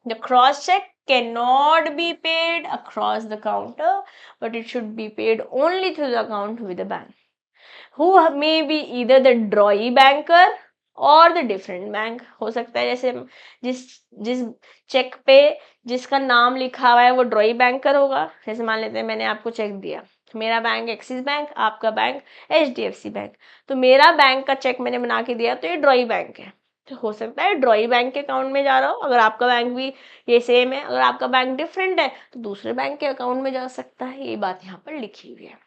A: The cross check cannot be paid across the counter, but it should be paid only through the account with the bank, who may be either the drawee banker और the different bank. हो सकता है जैसे जिस जिस check पे जिसका नाम लिखा हुआ है वो ड्रॉई बैंकर होगा। जैसे मान लेते हैं मैंने आपको चेक दिया, मेरा बैंक एक्सिस बैंक, आपका बैंक HDFC बैंक, तो मेरा बैंक का चेक मैंने बना के दिया तो ये ड्रॉई बैंक है। तो हो सकता है ड्रॉई बैंक के अकाउंट में जा रहा हो, अगर आपका बैंक भी ये सेम है। अगर आपका बैंक डिफरेंट है तो दूसरे बैंक के अकाउंट में जा सकता है। ये बात यहाँ पर लिखी हुई है।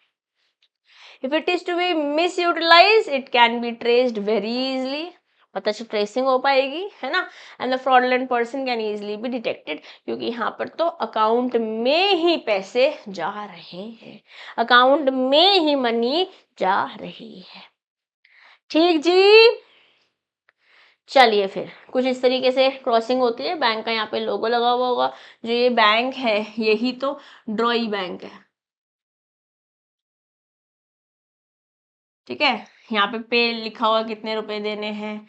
A: If it is to be misutilized, it can be traced very easily. पता चल ट्रेसिंग हो पाएगी, है ना। And the fraudulent person can easily be detected, क्योंकि यहाँ पर तो अकाउंट में ही पैसे जा रहे हैं, अकाउंट में ही मनी जा रही है। ठीक जी, चलिए फिर कुछ इस तरीके से क्रॉसिंग होती है। बैंक का यहाँ पे लोगो लगा हुआ होगा। जो ये बैंक है यही तो ड्रॉई बैंक है, ठीक है। यहाँ पे लिखा हुआ कितने रुपए देने हैं,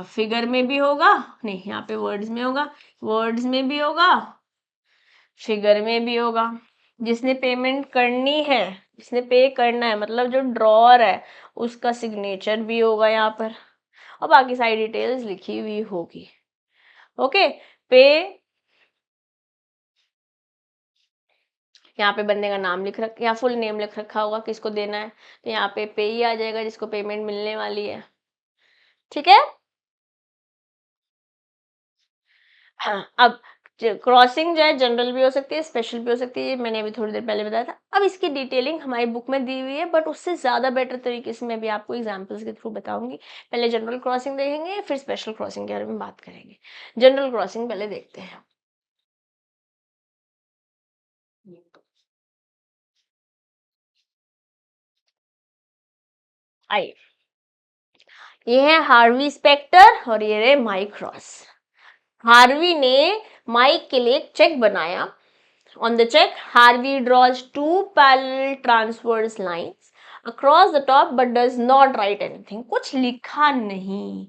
A: फिगर में भी होगा, नहीं यहाँ पे वर्ड्स में होगा, वर्ड्स में भी होगा, फिगर में भी होगा। जिसने पेमेंट करनी है, जिसने पे करना है, मतलब जो ड्रॉअर है उसका सिग्नेचर भी होगा यहाँ पर, और बाकी सारी डिटेल्स लिखी हुई होगी। ओके, पे यहाँ पे बंदे का नाम लिख रखा, यहाँ फुल नेम लिख रखा होगा किसको देना है, तो यहाँ पे ही आ जाएगा जिसको पेमेंट मिलने वाली है। ठीक है। हाँ, अब क्रॉसिंग जो है जनरल भी हो सकती है, स्पेशल भी हो सकती है, मैंने अभी थोड़ी देर पहले बताया था। अब इसकी डिटेलिंग हमारी बुक में दी हुई है, बट उससे ज़्यादा बेटर तरीके से मैं भी आपको एग्जांपल्स के थ्रू बताऊंगी। पहले जनरल क्रॉसिंग देखेंगे, फिर स्पेशल क्रॉसिंग के बारे में बात करेंगे। जनरल क्रॉसिंग पहले देखते हैं। आइए, ये है हार्वी स्पेक्टर और ये है माइक रॉस। हार्वी ने माइक के लिए एक चेक बनाया। On the check, Harvey draws two parallel transverse lines across the top but does not write anything. कुछ लिखा नहीं,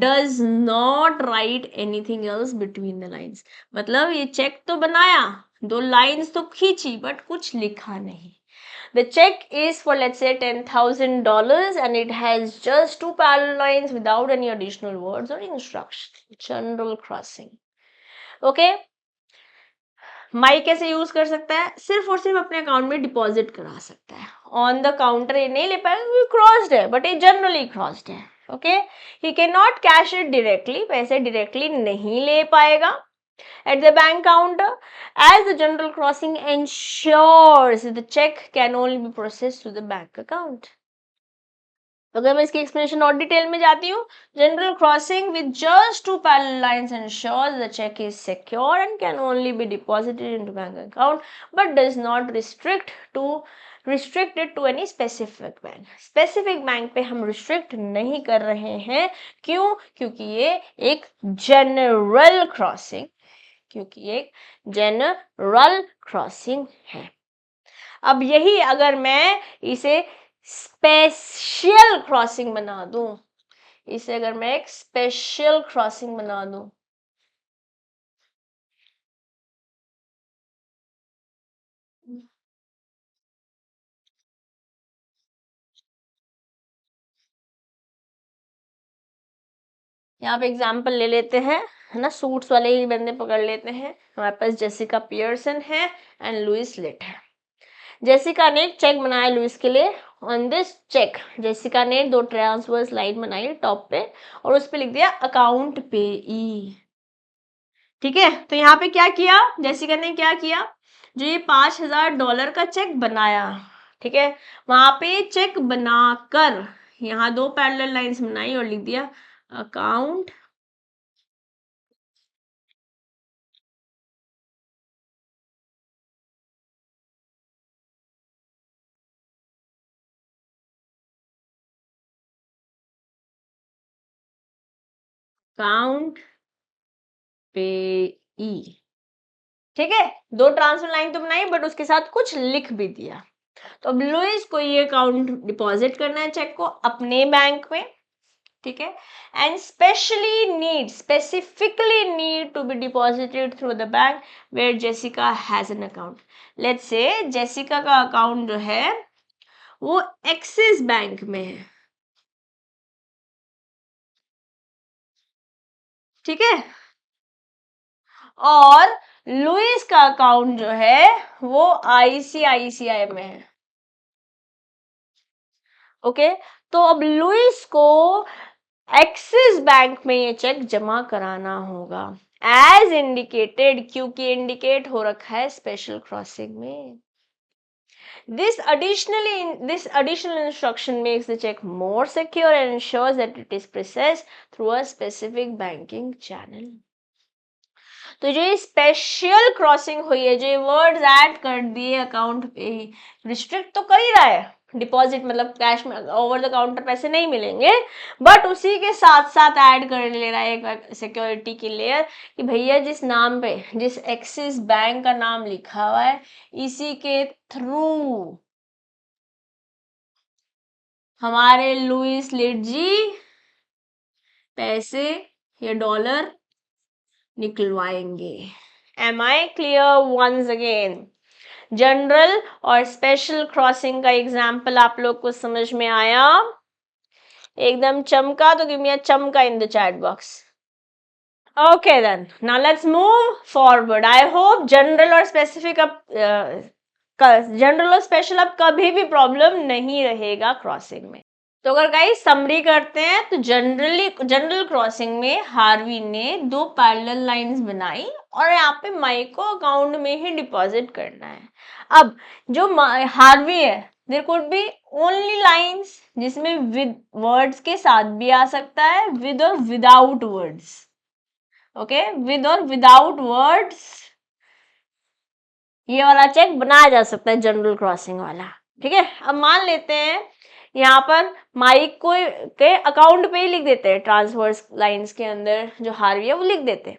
A: does not write anything else between the lines. मतलब ये चेक तो बनाया, दो लाइंस तो खींची, बट कुछ लिखा नहीं। The check is for, let's say, $10,000 and it has just two parallel lines without any additional words or instructions. General crossing. Okay? Mike कैसे यूज कर सकता है? सिर्फ और सिर्फ अपने अकाउंट में डिपॉजिट करा सकता है। ऑन द काउंटर ये नहीं ले पाएगा, क्रॉस्ड है, बट ये जनरली क्रॉस्ड है। Okay, he can not cash it directly, पैसे डायरेक्टली नहीं ले पाएगा at the bank counter, as the general crossing ensures the check can only be processed to the bank account. अगर मैं इसकी एक्सप्लेनेशन और डिटेल में जाती हूँ, general crossing with just two parallel lines ensures the check is secure and can only be deposited into bank account but does not restrict it to any specific bank. Specific bank पे हम restrict नहीं कर रहे हैं। क्यों? क्योंकि ये एक जनरल क्रॉसिंग, क्योंकि एक जनरल क्रॉसिंग है। अब यही अगर मैं इसे स्पेशल क्रॉसिंग बना दूं, इसे अगर मैं एक स्पेशल क्रॉसिंग बना दूं, यहाँ पे एग्जाम्पल ले लेते हैं, है ना, सूट्स वाले ही बंदे पकड़ लेते हैं। हमारे पास जेसिका पियर्सन है एंड लुइस लिट है। जेसिका ने एक चेक बनाया लुइस के लिए। ऑन दिस चेक जेसिका ने 2 ट्रांसवर्स लाइन बनाई टॉप पे और उस पे लिख दिया अकाउंट पेई। ठीक है, तो यहाँ पे क्या किया जेसिका ने, क्या किया, जो ये $5000 का चेक बनाया, ठीक है, वहां पे चेक बनाकर यहाँ 2 पैरेलल लाइंस बनाई और लिख दिया अकाउंट अकाउंट पेई। ठीक है, 2 ट्रांसफर लाइन तो बनाई बट उसके साथ कुछ लिख भी दिया। तो अब लुइस को ये अकाउंट डिपॉजिट करना है चेक को अपने बैंक में, ठीक है, and specifically need to be deposited through the bank where Jessica has an account. Let's say Jessica का अकाउंट जो है वो एक्सिस बैंक में है, ठीक है, और लुइस का अकाउंट जो है वो आईसीआईसीआई में है। ओके, तो अब लुइस को एक्सिस बैंक में ये चेक जमा कराना होगा एज इंडिकेटेड, क्योंकि इंडिकेट हो रखा है स्पेशल क्रॉसिंग में। This additional instruction makes the check more secure and ensures that it is processed through a specific banking channel. तो जो स्पेशल क्रॉसिंग हुई है, जो वर्ड्स ऐड कर दिए अकाउंट पे, रिस्ट्रिक्ट तो कर ही रहा है, डिपॉजिट मतलब कैश में ओवर द काउंटर पैसे नहीं मिलेंगे, बट उसी के साथ साथ ऐड कर ले रहा है एक सिक्योरिटी की लेयर कि भैया जिस नाम पे, जिस एक्सिस बैंक का नाम लिखा हुआ है, इसी के थ्रू हमारे लुइस लिटजी पैसे या डॉलर निकलवाएंगे। Am I clear? Once again, general और स्पेशल क्रॉसिंग का एग्जाम्पल आप लोग को समझ में आया? एकदम चमका? तो गिव मी अ चमका in the chat box. Okay then, now let's move forward. I hope general और स्पेसिफिक अब जनरल और स्पेशल अब कभी भी प्रॉब्लम नहीं रहेगा क्रॉसिंग में। तो अगर गाइस समरी करते हैं तो जनरल क्रॉसिंग में हार्वी ने 2 पैरेलल लाइंस बनाई और यहाँ पे माइको अकाउंट में ही डिपॉजिट करना है। अब जो हार्वी है, there could be only lines जिसमें विद वर्ड्स के साथ भी आ सकता है, विद और विदाउट वर्ड्स। ओके, विद और विदाउट वर्ड्स ये वाला चेक बनाया जा सकता है, जनरल क्रॉसिंग वाला। ठीक है, अब मान लेते हैं यहाँ पर माइक को के अकाउंट पे ही लिख देते हैं, ट्रांसवर्स लाइंस के अंदर जो हार्वी है वो लिख देते हैं,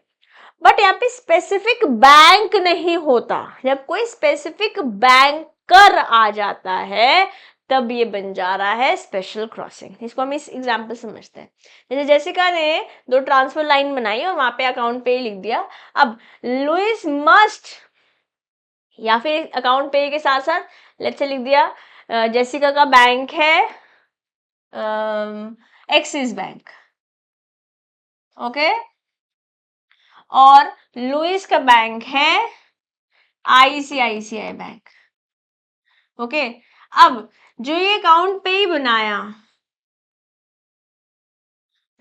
A: बट यहाँ पे स्पेसिफिक बैंक नहीं होता। जब कोई स्पेसिफिक बैंकर आ जाता है तब ये बन जा रहा है स्पेशल क्रॉसिंग। इसको हम इस एग्जांपल समझते हैं। जैसे जेसिका ने 2 ट्रांसफर लाइन बनाई और वहां पे अकाउंट पे ही लिख दिया। अब लुइस मस्ट, या फिर अकाउंट पे के साथ साथ लेट्स से लिख दिया जेसिका का बैंक है एक्सिस बैंक, ओके, और लुइस का बैंक है आईसीआईसीआई बैंक। ओके, अब जो ये अकाउंट पे ही बनाया,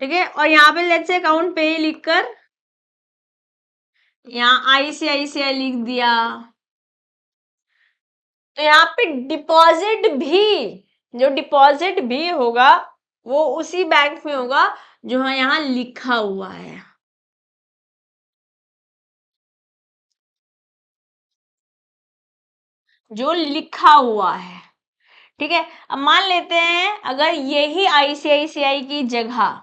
A: ठीक है, और यहाँ पे लेट्स से अकाउंट पे ही लिखकर यहाँ आईसीआईसीआई लिख दिया, तो यहाँ पे डिपॉजिट भी, जो डिपॉजिट भी होगा वो उसी बैंक में होगा जो यहाँ लिखा हुआ है। जो लिखा हुआ है, ठीक है। अब मान लेते हैं अगर यही आईसीआईसीआई की जगह,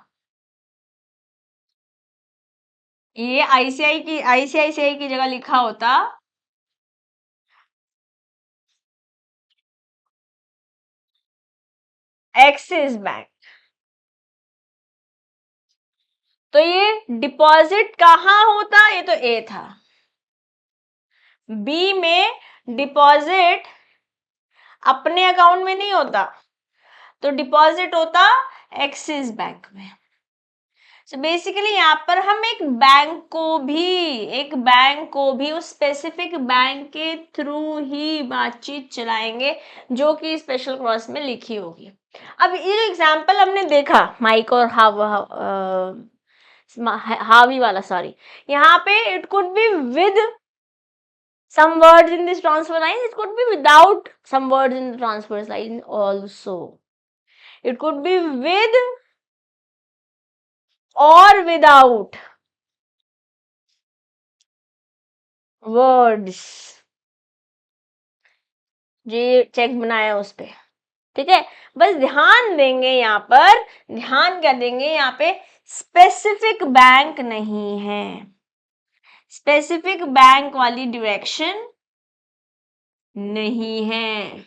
A: ये आईसीआईसीआई की जगह लिखा होता एक्सिस बैंक, तो ये डिपॉजिट कहाँ होता? ये तो ए था, बी में डिपॉजिट अपने अकाउंट में नहीं होता, तो डिपॉजिट होता एक्सिस बैंक में। सो बेसिकली यहाँ पर हम एक बैंक को भी उस स्पेसिफिक बैंक के थ्रू ही बातचीत चलाएंगे जो कि स्पेशल क्लॉज में लिखी होगी। अब ये जो एग्जाम्पल हमने देखा माइक और हावी वाला, सॉरी, यहाँ पे it could be with some words in this transfer line, it could be without some words in the transfer line also. It could be with or without words. ये check बनाया उस पे, ठीक है। बस ध्यान देंगे यहाँ पर, ध्यान क्या देंगे यहाँ पे, स्पेसिफिक बैंक नहीं है, स्पेसिफिक बैंक वाली डायरेक्शन नहीं है।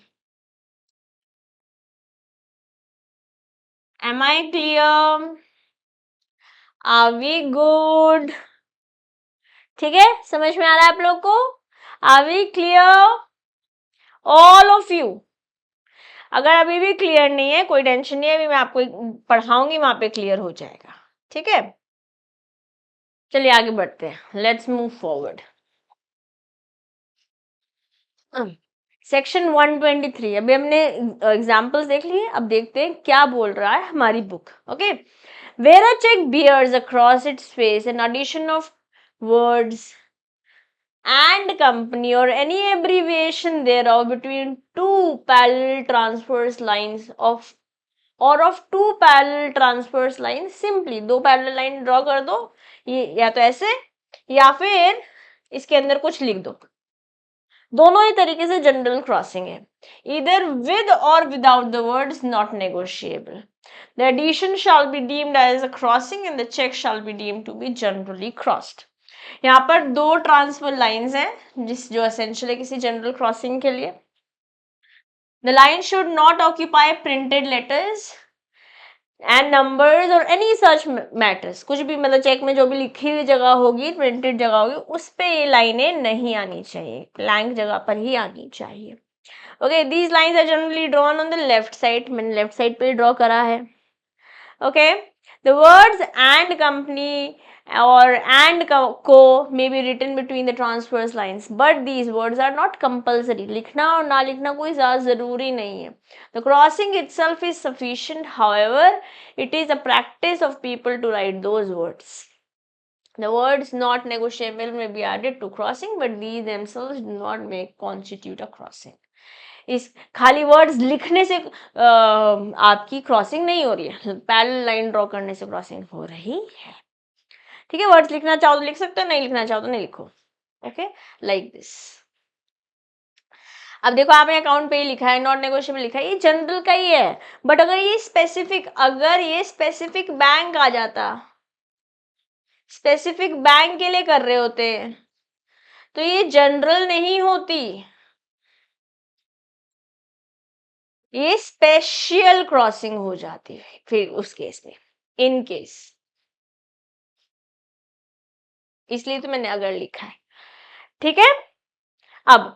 A: Am I clear? Are we good? ठीक है, समझ में आ रहा है आप लोग को? Are we clear? All of you. अगर अभी भी क्लियर नहीं है कोई टेंशन नहीं है, अभी मैं आपको पढ़ाऊंगी वहां पे क्लियर हो जाएगा, ठीक है। चलिए आगे बढ़ते हैं, लेट्स मूव फॉरवर्ड। सेक्शन 123, अभी हमने एग्जाम्पल्स देख लिए, अब देखते हैं क्या बोल रहा है हमारी book. Okay, where a cheque bears across its face an addition of words and company or any abbreviation thereof between two parallel transverse lines of two parallel transverse lines simply, दो parallel line ड्रॉ कर दो, ये या तो ऐसे या फिर इसके अंदर कुछ लिख दो, दोनों ही तरीके से जनरल क्रॉसिंग है। either with or without the words not negotiable, the addition shall be deemed as a crossing and the check shall be deemed to be generally crossed। यहाँ पर दो ट्रांसफर लाइंस हैं जो एसेंशियल है किसी general crossing के लिए। The line should not occupy printed letters and numbers और एनी सच मैटर्स, कुछ भी मतलब चेक में जो भी लिखी हुई जगह होगी, प्रिंटेड जगह होगी, उस पे ये लाइनें नहीं आनी चाहिए, ब्लैंक जगह पर ही आनी चाहिए। Okay, these lines are generally drawn on the left side, मैंने लेफ्ट साइड पे ड्रॉ करा है। Okay, the words and company or and co may be written between the transverse lines, but these words are not compulsory। लिखना और ना लिखना कोई ज़्यादा ज़रूरी नहीं है। The crossing itself is sufficient, however, it is a practice of people to write those words। The words not negotiable may be added to crossing, but these themselves do not make constitute a crossing। इस खाली words लिखने से आपकी crossing नहीं हो रही है, parallel line draw करने से क्रॉसिंग हो रही है, ठीक है। वर्ड्स लिखना चाहो तो लिख सकते हो, नहीं लिखना चाहो तो नहीं लिखो। Okay, like this. अब देखो आपने अकाउंट पे ही लिखा है, नॉट नेगोशिएबल लिखा है, ये जनरल का ही है, बट अगर ये स्पेसिफिक बैंक आ जाता, स्पेसिफिक बैंक के लिए कर रहे होते तो ये जनरल नहीं होती, ये स्पेशल क्रॉसिंग हो जाती है फिर उस केस में, इन केस, इसलिए तो मैंने अगर लिखा है, ठीक है। अब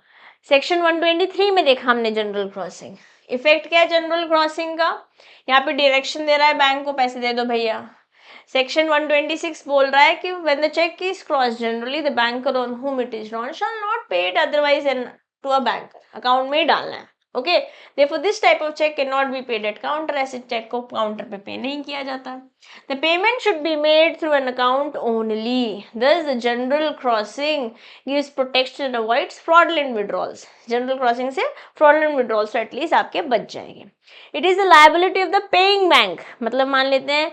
A: सेक्शन 123 में देखा हमने जनरल क्रॉसिंग, इफेक्ट क्या है जनरल क्रॉसिंग का, यहाँ पे डायरेक्शन दे रहा है बैंक को पैसे दे दो भैया। सेक्शन 126 बोल रहा है कि when the cheque is cross generally the banker on whom it is drawn shall not pay it otherwise to a banker, account में ही डालना है। Okay, therefore this type of check cannot be paid at counter, ऐसे check को counter पे पे नहीं किया जाता। The payment should be made through an account only, thus the general crossing gives protection and avoids fraudulent withdrawals। General crossing से fraudulent withdrawals तो at least आपके बच जाएंगे। It is the liability of the paying bank, मतलब मान लेते हैं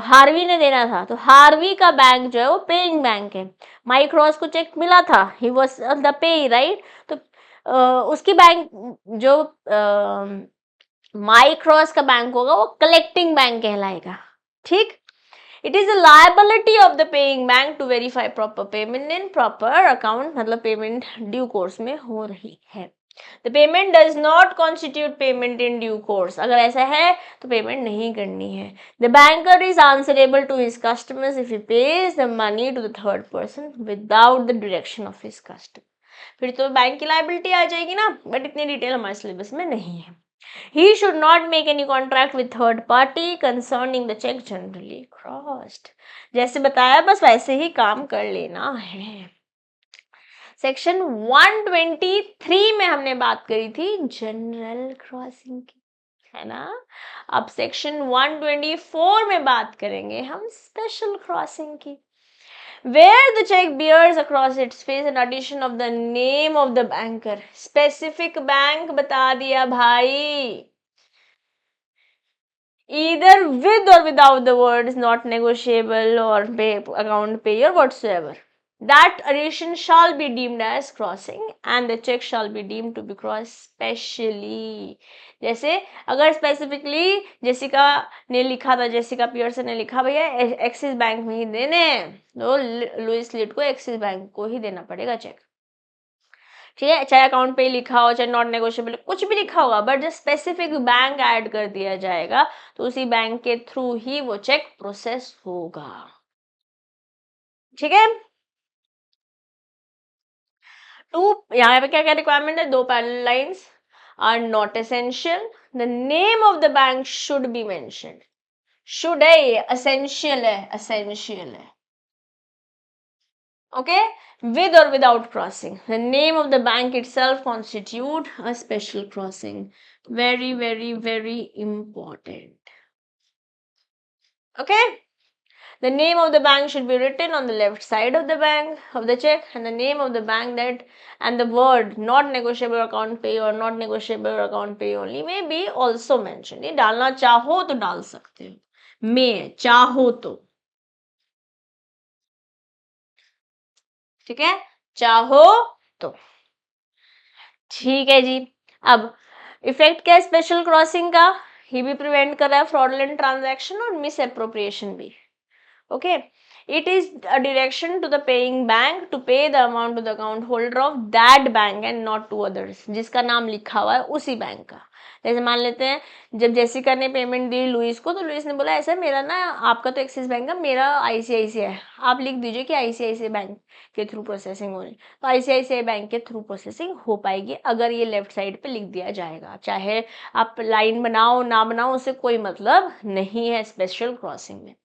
A: Harvey ने देना था तो हार्वी का बैंक जो है वो पेइंग बैंक है, माइक रॉस को चेक मिला था, he was the pay right, तो उसकी बैंक जो माइक रॉस का बैंक होगा वो कलेक्टिंग बैंक कहलाएगा, ठीक। It is a liability of the paying bank to verify proper payment in proper account, मतलब पेमेंट ड्यू कोर्स में हो रही है। The payment does not constitute payment in due course, अगर ऐसा है तो पेमेंट नहीं करनी है। The banker is answerable to his customers if he pays the money to the third person without the direction of his customer, फिर तो bank की लायबिलिटी आ जाएगी ना, बट इतनी डिटेल हमारे सिलेबस में नहीं है। He should not make any contract with third party concerning the check generally crossed. जैसे बताया बस वैसे ही काम कर लेना है. सेक्शन 123 में हमने बात करी थी जनरल क्रॉसिंग की, है ना. अब सेक्शन 124 में बात करेंगे हम स्पेशल क्रॉसिंग की. Where the check bears across its face an addition of the name of the banker. Specific bank बता दिया भाई. Either with or without the words not negotiable or pay, account pay or whatsoever. That addition shall be deemed as crossing and the check shall be deemed to be crossed specially. जैसे अगर specifically Jessica ने लिखा था, Jessica Pearson ने लिखा भैया axis bank में ही देने हैं, तो लुइस लिट को एक्सिस बैंक को ही देना पड़ेगा चेक. ठीक है, चाहे अकाउंट पे लिखा हो, चाहे नॉट नेगोशिएबल कुछ भी लिखा होगा, बट जब स्पेसिफिक बैंक ऐड कर दिया जाएगा तो उसी बैंक के थ्रू ही वो चेक प्रोसेस होगा. ठीक है. टू यहाँ पे क्या क्या रिक्वायरमेंट है, दो parallel lines are not essential. The name of the bank should be mentioned. Should है, ये एसेंशियल है, एसेंशियल है. Okay, with or without crossing, the name of the bank itself constitute a special crossing. Very very very important. Okay, the name of the bank should be written on the left side of the bank of the check, and the name of the bank that and the word not negotiable account pay or not negotiable account pay only may be also mentioned. ये डालना चाहो तो डाल सकते हो, मैं चाहो तो. ठीक है, चाहो तो. ठीक है जी. अब इफेक्ट क्या है स्पेशल क्रॉसिंग का, ही भी प्रिवेंट कर रहा है फ्रॉडलेंट ट्रांजैक्शन और मिस अप्रोप्रिएशन भी. Okay, it is a direction to the paying bank to pay the amount to the account holder of that bank and not to others. जिसका नाम लिखा हुआ है उसी बैंक का. जैसे मान लेते हैं जब जेसिका ने पेमेंट दी लुइस को, तो लुइस ने बोला ऐसा मेरा ना, आपका तो एक्सिस बैंक है, मेरा आईसीआईसीआई है, आप लिख दीजिए कि आईसीआईसीआई बैंक के थ्रू प्रोसेसिंग हो रही. तो आईसीआईसीआई बैंक के थ्रू प्रोसेसिंग हो पाएगी अगर ये लेफ्ट साइड पे लिख दिया जाएगा. चाहे आप लाइन बनाओ ना बनाओ, उससे कोई मतलब नहीं है स्पेशल क्रॉसिंग में.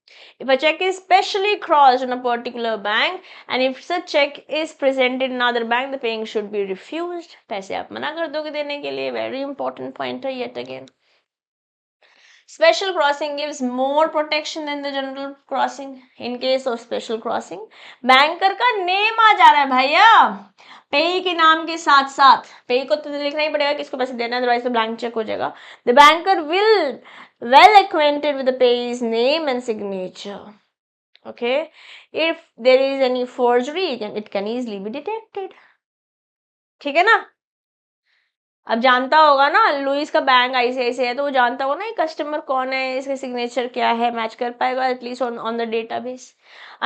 A: If a check is specially crossed on a particular bank and if such check is presented in another bank, the paying should be refused. पैसे आप मना कर दोगे देने के लिए. Very important pointer yet again. Special crossing gives more protection than the general crossing. In case of special crossing, banker का name आ जा रहा है भैया पेई के नाम के साथ साथ. पेई को तो लिखना ही पड़ेगा किसको पैसे देना है, अदरवाइज तो ब्लैंक चेक हो जाएगा. The banker will well acquainted with the pay's name and signature. Okay, if there is any forgery it can easily be detected. ठीक है ना. अब जानता होगा ना, लुइस का बैंक आईसीआईसीआई है तो वो जानता होगा ना ये कस्टमर कौन है, इसके सिग्नेचर क्या है, मैच कर पाएगा at least on the database.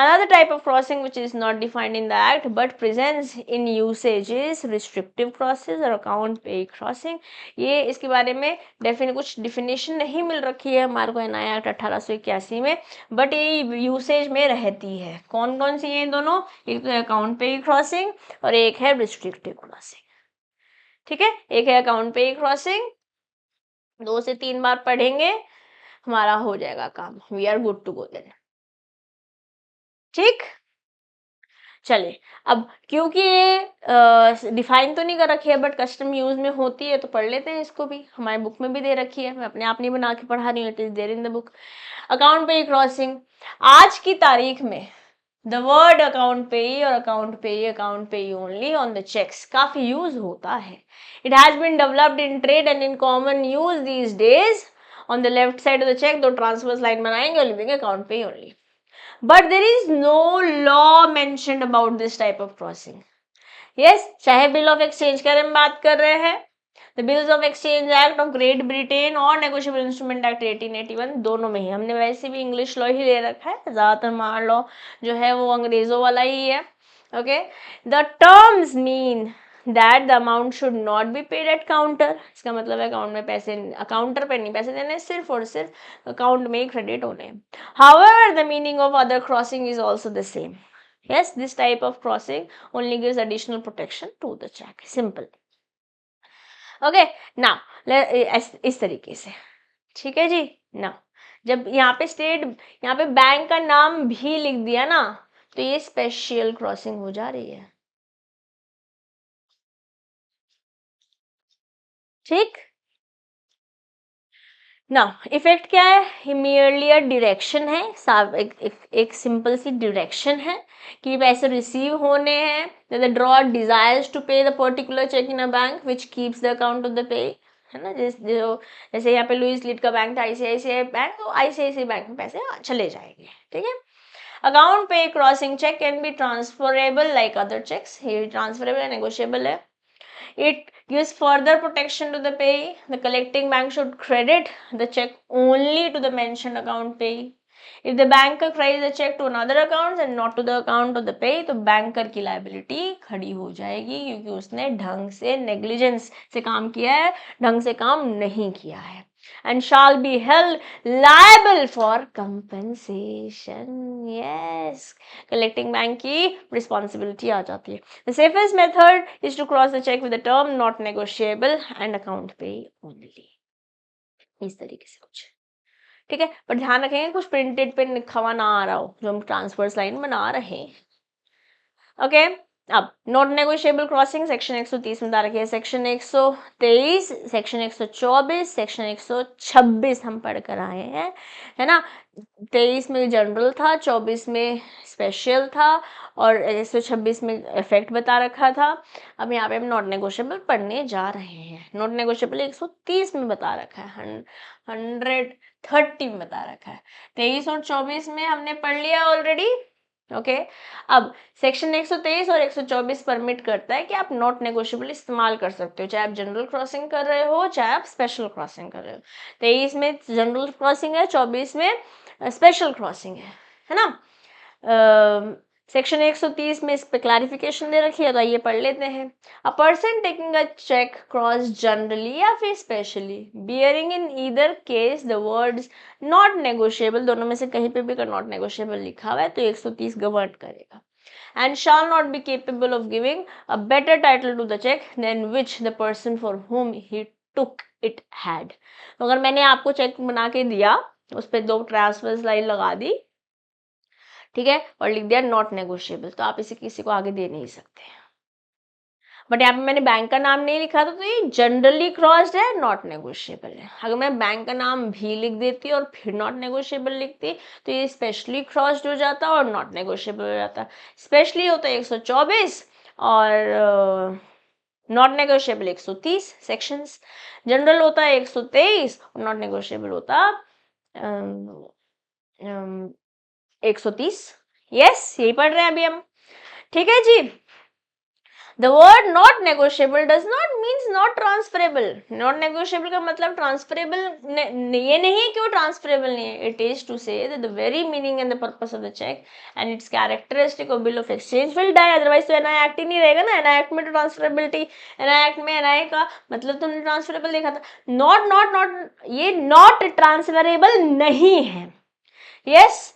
A: Another type of crossing which is not defined in the act but presents in usage is restrictive crosses or account pay crossing. ये इसके बारे में कुछ डिफिनेशन नहीं मिल रखी है हमारे को नया एक्ट 1881 में, बट ये यूसेज में रहती है. कौन कौन सी है दोनों, एक तो अकाउंट पे क्रॉसिंग और एक है रिस्ट्रिक्टिव क्रॉसिंग. ठीक है, एक है अकाउंट पे क्रॉसिंग, 2 से 3 बार पढ़ेंगे हमारा हो जाएगा काम. We are good to go then. ठीक, चलिए. अब क्योंकि ये डिफाइन तो नहीं कर रखी है बट कस्टम यूज में होती है तो पढ़ लेते हैं इसको भी. हमारे बुक में भी दे रखी है, मैं अपने आप नहीं बना के पढ़ा रही हूँ, it is there in the book. Account pay crossing आज की तारीख में द वर्ड अकाउंट पेई और account payee only on the cheques काफी यूज होता है. It has been developed in trade and in common use these days. On the left side of the cheque दो ट्रांसवर्स लाइन बनाएंगे और लिखेंगे account payee only. But there is no law mentioned about this type of crossing. Yes, चाहे bill of exchange के बारे में बात कर रहे हैं, the bills of exchange act of great Britain और नेगोशिएबल इंस्ट्रूमेंट एक्ट 1881, दोनों में ही हमने वैसे भी इंग्लिश लॉ ही ले रखा है, ज्यादातर हमारा लॉ जो है वो अंग्रेजों वाला ही है. Okay, the terms mean that the amount should not be paid at counter. इसका मतलब है अकाउंट में पैसे, काउंटर पे नहीं पैसे देने, सिर्फ और सिर्फ अकाउंट में क्रेडिट होने. However, the meaning of other crossing is also the same. Yes, this type of crossing only gives additional protection to the check. Simple. Okay ना, इस तरीके से, ठीक है जी ना। जब यहाँ पे यहाँ पे बैंक का नाम भी लिख दिया ना, तो ये स्पेशल क्रॉसिंग हो जा रही है, ठीक ना। इफेक्ट क्या है, मियरली अ डायरेक्शन है, एक सिंपल सी डायरेक्शन है कि पैसे रिसीव होने हैं। The draw desires to pay the particular cheque in a bank which keeps the account of the pay, है ना। जैसे यहाँ पे लुइस लीड का बैंक था आईसीआईसीआई बैंक, तो आईसीआईसीआई बैंक में पैसे चले जाएंगे, ठीक है। Account pay crossing cheque can be transferable like other cheques, ये ट्रांसफरेबल है, नेगोशिएबल है। It gives further protection to the payee. The collecting bank should credit the check only to the mentioned account payee. If the banker credits the check to another account and not to the account of the payee, तो banker की liability खड़ी हो जाएगी, क्योंकि उसने ढंग से negligence से काम किया है, ढंग से काम नहीं किया है, and shall be held liable for compensation. Yes, collecting bank की responsibility आ जाती है. The safest method is to cross the check with the term not negotiable and account pay only. इस तरीके से कुछ, ठीक है। पर ध्यान रखेंगे कुछ प्रिंटेड पे लिखा हुआ ना आ रहा हो, जो हम ट्रांसफर्स लाइन बना रहे हैं, ओके। अब नॉट नेगोशिएबल क्रॉसिंग सेक्शन 130 में बता रखी है, सेक्शन 123, सेक्शन 124, सेक्शन 126 हम पढ़ कर आए हैं, है ना। 23 में जनरल था, 24 में स्पेशल था, और 126 में इफेक्ट बता रखा था। अब यहाँ पे हम नॉट नेगोशिएबल पढ़ने जा रहे हैं। नॉट नेगोशिएबल 130 में बता रखा है, 130 में बता रखा है, 23 और 24 में हमने पढ़ लिया ऑलरेडी, ओके। अब सेक्शन 123 और 124 परमिट करता है कि आप नॉट नेगोशिएबल इस्तेमाल कर सकते हो, चाहे आप जनरल क्रॉसिंग कर रहे हो, चाहे आप स्पेशल क्रॉसिंग कर रहे हो। 23 में जनरल क्रॉसिंग है, 24 में स्पेशल क्रॉसिंग है ना। सेक्शन 130 में इस पे क्लैरिफिकेशन दे रखी है, तो आइए पढ़ लेते हैं। A person taking a cheque cross generally या फिर specially, bearing in either case the words not negotiable, दोनों में से कहीं पे भी अगर नॉट नेगोशिएबल लिखा हुआ है तो 130 गवर्न करेगा। And shall not be capable of giving a better title to the check than which the person for whom he took it had. तो अगर मैंने आपको चेक बना के दिया, उस पर 2 ट्रांसफर्स लाइन लगा दी, ठीक है, और लिख दिया नॉट नेगोशिएबल, तो आप इसे किसी को आगे दे नहीं सकते। बट यहाँ पे मैंने बैंक का नाम नहीं लिखा था, तो ये जनरली क्रॉस्ड है, नॉट नेगोशिएबल है। अगर मैं बैंक का नाम भी लिख देती और फिर नॉट नेगोशिएबल लिखती, तो ये स्पेशली क्रॉस्ड हो जाता और नॉट नेगोशिएबल हो जाता। स्पेशली होता है 124 और नॉट नेगोशिएबल 130 सेक्शंस, जनरल होता है 123 और नॉट नेगोशिएबल होता 130। यस, यही पढ़ रहे हैं अभी हम, ठीक है जी। The word not negotiable does not means not transferable. Not negotiable का मतलब transferable ये नहीं है कि वो transferable नहीं है. It is to say that the very meaning and the purpose of the check and its characteristic of bill of exchange will die. Otherwise तो NI Act ही नहीं रहेगा ना. NI Act में तो transferability, NI Act में NI का मतलब तुमने transferable देखा था. Not ये not transferable नहीं है. Yes,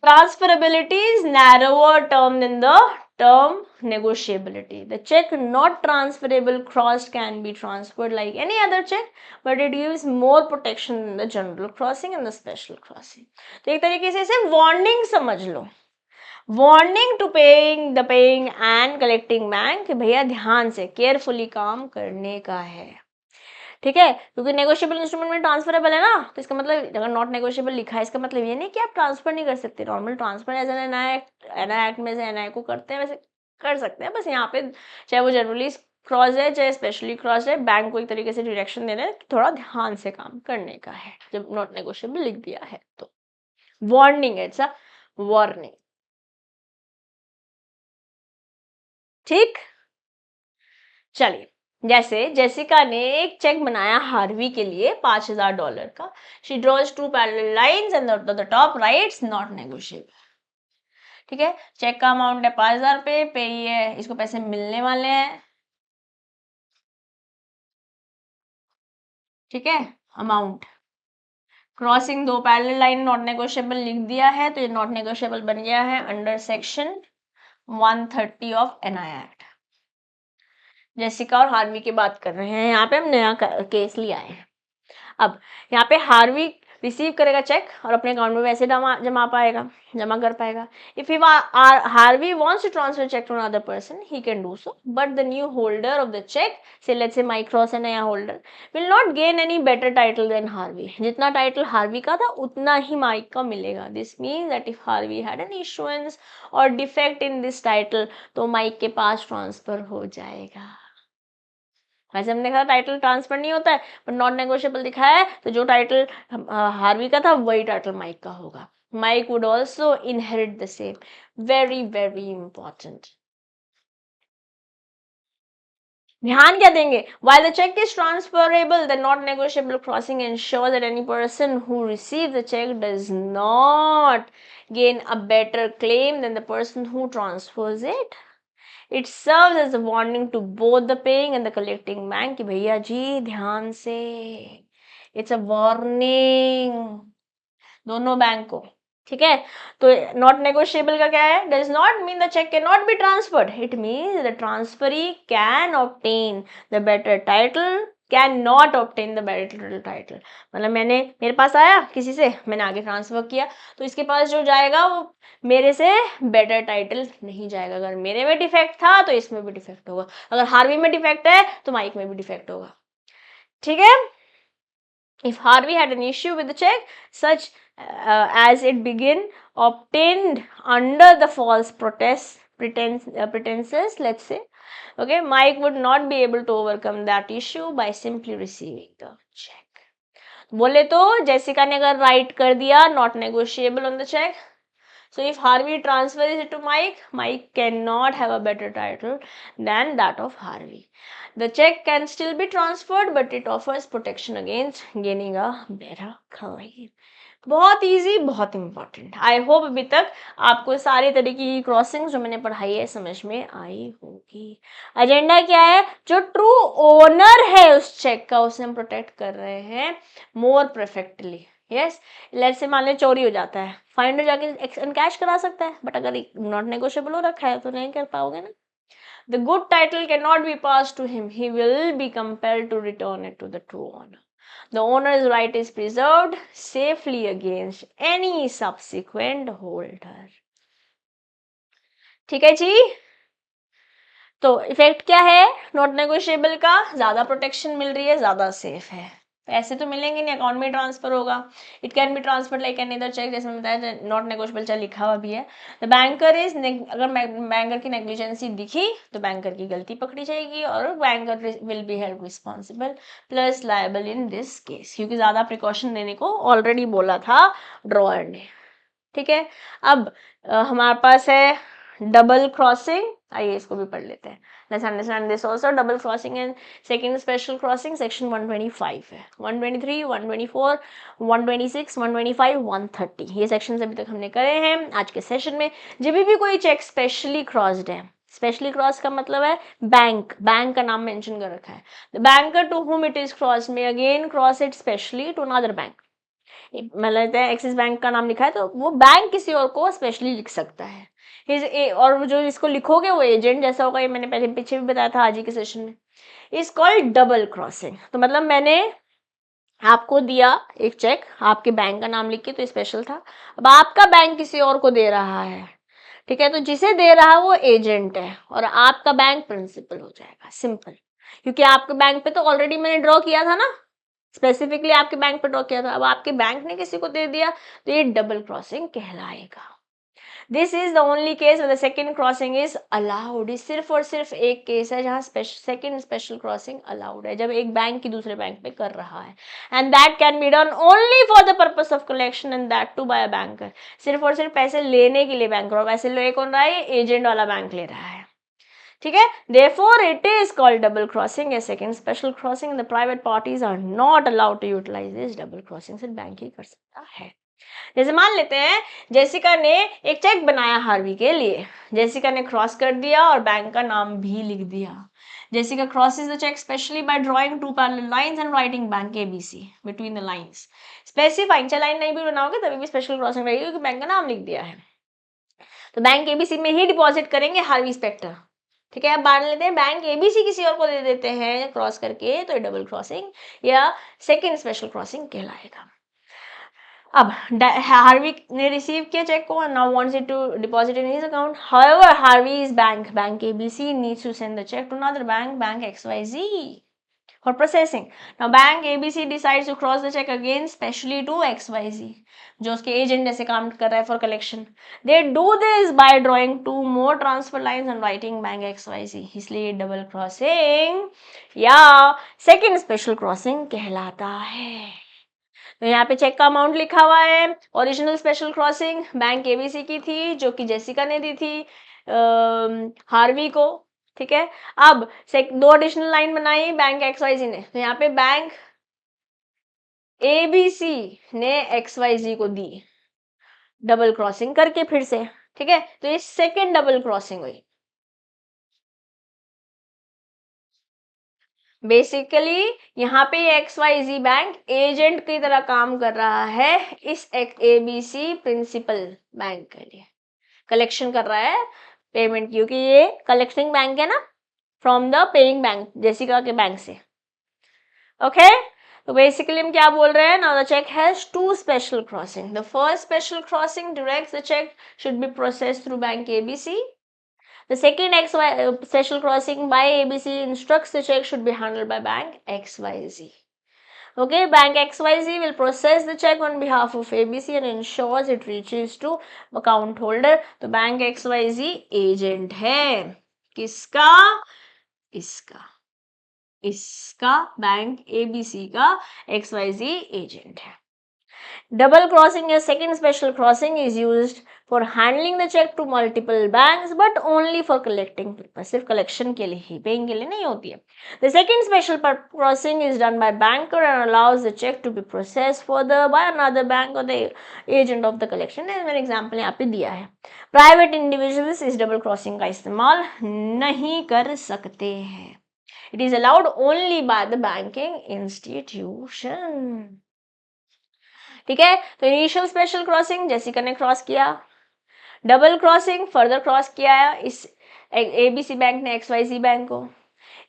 A: transferability is narrower term than the term negotiability. The check not transferable crossed can be transferred like any other check, but it gives more protection than the general crossing and the special crossing. तो एक तरीके से इसे warning समझ लो, warning to paying and collecting bank कि भैया ध्यान से केयरफुली काम करने का है, ठीक है। क्योंकि नेगोशिएबल इंस्ट्रूमेंट में ट्रांसफरेबल है ना, तो इसका मतलब अगर नॉट नेगोशिएबल लिखा है, इसका मतलब ये नहीं कि आप ट्रांसफर नहीं कर सकते। Normal transfer as an NI act में से एनआई को करते हैं वैसे कर सकते हैं, बस यहाँ पे चाहे वो जनरली क्रॉस है चाहे स्पेशली क्रॉस है, बैंक को एक तरीके से डायरेक्शन देना है, थोड़ा ध्यान से काम करने का है जब नॉट नेगोशिएबल लिख दिया है तो। वार्निंग है, इट्स अ वार्निंग, ठीक। चलिए, जैसे जेसिका ने एक चेक बनाया हार्वी के लिए $5000 का। She draws 2 parallel lines and the top writes not negotiable, ठीक है। चेक का अमाउंट है 5000 पे ही है, इसको पैसे मिलने वाले हैं, ठीक है। Amount crossing 2 parallel line not negotiable लिख दिया है, तो ये नॉट नेगोशिएबल बन गया है under section 130 of NI act. Jessica और हार्वी की बात कर रहे हैं, यहाँ पे हम नया केस लिया है। अब यहाँ पे हार्वी रिसीव करेगा चेक और अपने अकाउंट में वैसे जमा कर पाएगा। If Harvey wants to transfer check to another person, he can do so, but the new holder of the check, say let's say Mike Ross है नया holder, will not gain any better title than Harvey. जितना title Harvey का था उतना ही mic का मिलेगा. This means that if Harvey had an issuance or defect in this title, तो mic के पास ट्रांसफर हो जाएगा. वैसे हमने कहा टाइटल ट्रांसफर नहीं होता है, पर नॉन नेगोशिएबल दिखाया है, तो जो टाइटल हार्वी का था वही टाइटल माइक का होगा. Mike would also inherit the same. Very very important. ध्यान क्या देंगे? While the check is transferable, the not negotiable crossing ensures that any person who receives the check does not gain a better claim than the person who transfers it. It serves as a warning to both the paying and the collecting bank कि भैया जी ध्यान से. It's a warning दोनों bank को. ठीक है, तो not negotiable का क्या है? Does not mean the cheque cannot be transferred. It means the transferee can obtain the better title, cannot obtain the better title. मतलब मेरे पास आया किसी से, मैंने आगे ट्रांसफर किया, तो इसके पास जो जाएगा वो मेरे से बेटर टाइटल नहीं जाएगा. अगर मेरे में डिफेक्ट था तो इसमें भी डिफेक्ट होगा, अगर हार्वी में डिफेक्ट है तो माइक में भी डिफेक्ट होगा. ठीक है. If Harvey had an issue with the check, such as it began obtained under the false pretenses, let's say, okay, Mike would not be able to overcome that issue by simply receiving the check. बोले तो Jessica ने अगर right कर दिया not negotiable on the check, so if Harvey transfers it to Mike, Mike cannot have a better title than that of Harvey. The check can still be transferred, but it offers protection against gaining a better claim. बहुत easy, बहुत important. I hope अभी तक आपको सारी तरीके की crossing जो मैंने पढ़ाई है समझ में आई होगी. एजेंडा क्या है? जो ट्रू ओनर है उस चेक का, उसे हम प्रोटेक्ट कर रहे हैं मोर परफेक्टली. यस, लेट्स से मान ले चोरी हो जाता है, फाइंडर जाके कैश करा सकता है, बट अगर नॉट नेगोशिएबल हो रखा है तो नहीं कर पाओगे ना. The good title cannot be passed to him. He will be compelled to return it to the true owner. The owner's right is preserved safely against any subsequent holder. ठीक है जी. तो इफेक्ट क्या है नॉट नेगोशिएबल का? ज्यादा protection मिल रही है, ज्यादा सेफ है. पैसे तो मिलेंगे नहीं, अकाउंट में ट्रांसफर होगा. It can be transfer like any other cheque, जैसे मैंने बताया नॉट नेगोशिएबल चेक लिखा हुआ भी है. द बैंकर इज, अगर बैंकर की नेग्लिजेंसी दिखी तो बैंकर की गलती पकड़ी जाएगी और banker will be held responsible plus liable in this case, क्योंकि ज्यादा प्रिकॉशन देने को ऑलरेडी बोला था ड्रॉअर ने. ठीक है. अब हमारे पास है डबल क्रॉसिंग. आइए इसको भी पढ़ लेते हैं. Let's understand this also. Double crossing and second special crossing section 125 है. 123, 124, 126, 125, 130 ये सेक्शंस अभी तक हमने करे हैं आज के सेशन में. जब भी कोई चेक स्पेशली क्रॉस्ड है, स्पेशली क्रॉस का मतलब है बैंक का नाम मेंशन कर रखा है. The banker to whom it is cross may again cross it specially to another bank. मतलब एक्सिस बैंक का नाम लिखा है तो वो बैंक किसी और को स्पेशली लिख सकता है. और जो इसको लिखोगे वो एजेंट जैसा होगा, ये मैंने पहले पीछे भी बताया था आज ही के सेशन में. Is called double crossing. तो मतलब मैंने आपको दिया एक चेक, आपके बैंक का नाम लिख के, तो स्पेशल था. अब आपका बैंक किसी और को दे रहा है, ठीक है, तो जिसे दे रहा है वो एजेंट है और आपका बैंक प्रिंसिपल हो जाएगा. सिंपल, क्योंकि आपके बैंक पे तो ऑलरेडी मैंने ड्रॉ किया था ना, स्पेसिफिकली आपके बैंक पे ड्रॉ किया था. अब आपके बैंक ने किसी को दे दिया तो ये डबल क्रॉसिंग कहलाएगा. This is the only case the second crossing is allowed. सिर्फ और सिर्फ एक केस है जहां सेकेंड स्पेशल क्रॉसिंग अलाउड है, जब एक बैंक की दूसरे बैंक पे कर रहा है. And that can be done only for the purpose of collection and that too by a banker. सिर्फ और सिर्फ पैसे लेने के लिए बैंकर, और पैसे ले कौन रहा है? एजेंट वाला बैंक ले रहा है. ठीक है. Therefore, it is called double crossing, a second special crossing, and the private parties are not allowed to utilize this double crossing. सिर्फ बैंक ही कर सकता है. जैसे मान लेते हैं जेसिका ने एक चेक बनाया हार्वी के लिए, जेसिका ने क्रॉस कर दिया और बैंक का नाम भी लिख दिया. Jessica crosses the check specially by drawing two parallel lines and writing bank ABC between the lines. Specifying, चाहे लाइन नहीं भी बनाओगे तभी भी स्पेशल क्रॉसिंग रहेगी क्योंकि बैंक का नाम लिख दिया है. तो बैंक एबीसी में ही डिपॉजिट करेंगे हार्वी स्पेक्टर. ठीक है, अब मान लेते हैं बैंक एबीसी किसी और को दे देते हैं क्रॉस करके, तो डबल क्रॉसिंग या सेकेंड स्पेशल क्रॉसिंग कहलाएगा। अब हार्वी ने रिसीव किया चेक को, now wants it to deposit in his account, however Harvey is bank ABC needs to send the cheque to another bank XYZ for processing. Now bank ABC decides to cross the check again specially to XYZ, जो उसके agent जैसे काम कर रहा है for collection. They do this by drawing two more transfer lines and writing bank XYZ. इसलिए double crossing या second special crossing कहलाता है। तो यहाँ पे चेक का अमाउंट लिखा हुआ है, original special crossing bank ABC की थी जो कि जेसिका ने दी थी हार्वी को, ठीक है। अब दो एडिशनल लाइन बनाई बैंक XYZ ने, तो यहाँ पे बैंक एबीसी ने XYZ को दी डबल क्रॉसिंग करके फिर से, ठीक है। तो ये सेकेंड डबल क्रॉसिंग हुई। बेसिकली यहाँ पे XYZ बैंक एजेंट की तरह काम कर रहा है इस ABC प्रिंसिपल बैंक के लिए, कलेक्शन कर रहा है पेमेंट, क्योंकि ये कलेक्टिंग बैंक है ना from the paying bank Jessica के बैंक से। ओके, तो बेसिकली हम क्या बोल रहे हैं, now the cheque has to special crossing. The first special crossing directs the cheque should be processed through bank ABC. The second special crossing by ABC instructs the check should be handled by bank XYZ. Okay, bank XYZ will process the check on behalf of ABC and ensures it reaches to account holder. तो bank XYZ agent है किसका, इसका bank ABC का XYZ agent है। Double crossing या second special crossing is used for handling the check to multiple banks but only for collecting purpose, सिर्फ collection के लिए ही, paying के लिए नहीं होती है। The second special crossing is done by banker and allows the check to be processed further by another bank or the agent of the collection. मैंने example यहाँ पे दिया है। Private individuals इस double crossing का इस्तेमाल नहीं कर सकते हैं। It is allowed only by the banking institution. ठीक है, तो इनिशियल स्पेशल क्रॉसिंग जेसिका ने क्रॉस किया, डबल क्रॉसिंग फर्दर क्रॉस किया इस एबीसी बैंक ने XYZ बैंक को।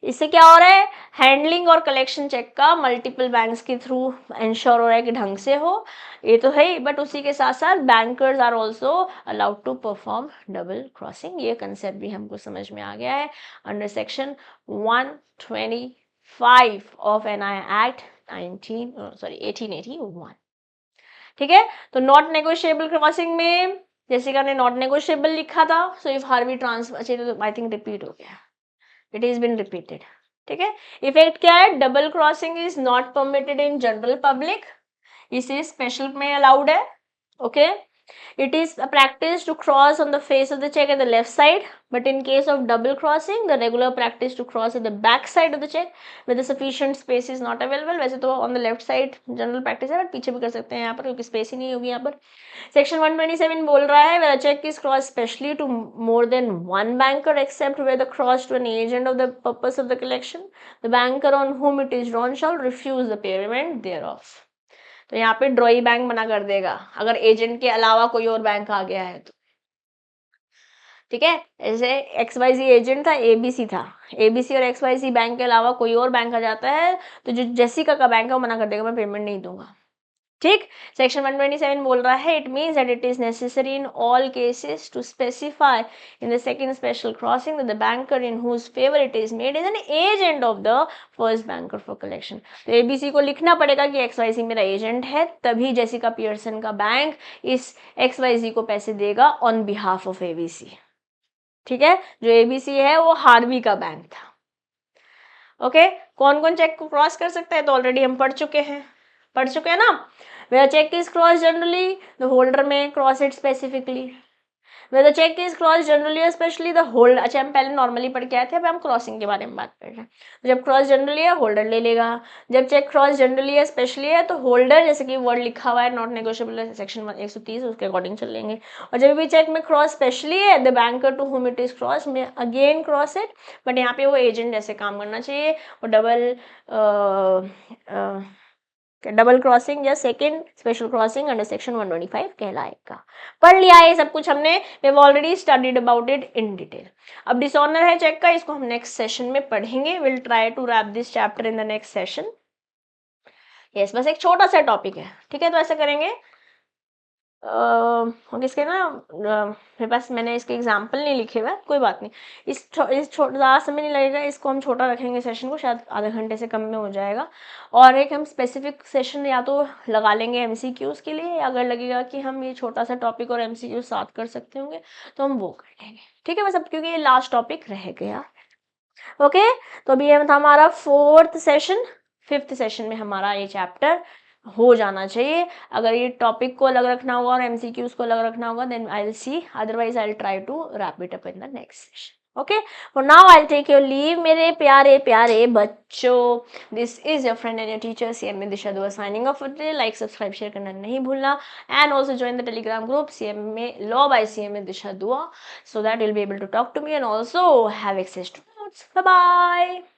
A: इससे क्या हो रहा है, हैंडलिंग और कलेक्शन चेक का मल्टीपल बैंक्स के थ्रू इंश्योर हो रहा है कि ढंग से हो, ये तो है, बट उसी के साथ साथ bankers are also allowed to perform double crossing. ये कंसेप्ट भी हमको समझ में आ गया है under section 125 of NI act 1881। ठीक है, तो नॉट नेगोशिएबल क्रॉसिंग में जेसिका ने नॉट नेगोशिएबल लिखा था, सो इफ हार्वी ट्रांसफर, तो आई थिंक रिपीट हो गया, इट इज बिन रिपीटेड। ठीक है, इफेक्ट क्या है, double crossing is not permitted in general public, इसे स्पेशल में अलाउड है। Okay, it is a practice to cross on the face of the check at the left side, but in case of double crossing the regular practice to cross at the back side of the check where the sufficient space is not available। वैसे तो on the left side general practice है, but पीछे भी कर सकते हैं यहाँ पर, क्योंकि स्पेस ही नहीं होगी यहाँ पर। सेक्शन 127 बोल रहा है where a check is crossed specially to more than one banker except where the cross to an agent of the purpose of the collection, the banker on whom it is drawn shall refuse the payment thereof। तो यहाँ पे ड्रॉई bank मना कर देगा अगर agent के अलावा कोई और बैंक आ गया है तो। ठीक है, ऐसे XYZ एजेंट था, ABC था, ABC और XYZ बैंक के अलावा कोई और बैंक आ जाता है तो जो जेसिका का बैंक है वो मना कर देगा, मैं पेमेंट नहीं दूंगा। ठीक, सेक्शन 127 बोल रहा है it means that it is necessary in all cases to specify in the second special crossing that the banker in whose favour it is made is an agent of the first banker for collection. तो ABC को लिखना पड़ेगा कि XYZ मेरा agent है, तभी Jessica Pearson का bank इस XYZ को पैसे देगा ऑन बिहाफ ऑफ ABC। ठीक है, जो ABC है वो हार्वी का बैंक था। ओके, कौन कौन चेक को क्रॉस कर सकता है तो ऑलरेडी हम पढ़ चुके हैं ना। Where check is crossed generally, the holder may cross it specifically. Where the check is crossed generally or specially, the holder, अच्छा हम पहले नॉर्मली पढ़ के आए थे, अब हम क्रॉसिंग के बारे में बात कर रहे हैं। तो जब क्रॉस जनरली है होल्डर ले लेगा, जब चेक क्रॉस जनरली है स्पेशली है तो होल्डर, जैसे कि वर्ड लिखा हुआ है नॉट नेगोशिएबल सेक्शन 130 उसके अकॉर्डिंग चल लेंगे। और जब भी चेक में क्रॉस स्पेशली है the banker to whom it is cross may again cross it, but यहाँ पे वो एजेंट जैसे काम करना चाहिए और डबल डबल क्रॉसिंग या second special crossing under section 125 कहलाएगा। पढ़ लिया है सब कुछ हमने, we have already studied about it in detail. अब डिसऑनर है चेक का, इसको हम नेक्स्ट सेशन में पढ़ेंगे। Will try to wrap this chapter in the next session. Yes, बस एक छोटा सा टॉपिक है, ठीक है। तो ऐसा करेंगे, इसके ना मेरे पास मैंने इसके एग्जाम्पल नहीं लिखे हुए, कोई बात नहीं, इस ज़्यादा समय नहीं लगेगा, इसको हम छोटा रखेंगे सेशन को, शायद आधे घंटे से कम में हो जाएगा। और एक हम स्पेसिफिक सेशन या तो लगा लेंगे एमसीक्यूज़ के लिए, अगर लगेगा कि हम ये छोटा सा टॉपिक और एमसीक्यूज़ साथ कर सकते होंगे तो हम वो कर लेंगे, ठीक है। बस अब क्योंकि ये लास्ट टॉपिक रह गया, ओके। तो अभी ये था हमारा 4th सेशन। 5th सेशन में हमारा ये चैप्टर हो जाना चाहिए। अगर ये टॉपिक को अलग रखना होगा और एमसीक्यूज को अलग रखना होगा, then I will see, otherwise I will try to wrap it up in the next session, okay. For now I will take your leave मेरे प्यारे प्यारे बच्चों। This is your friend and your teacher CMA Disha Dua signing off for today. Like subscribe share करना नहीं भूलना, and also join the Telegram group CMA Law by CMA Disha Dua, so that you'll be able to talk to me and also have access to notes. Bye bye.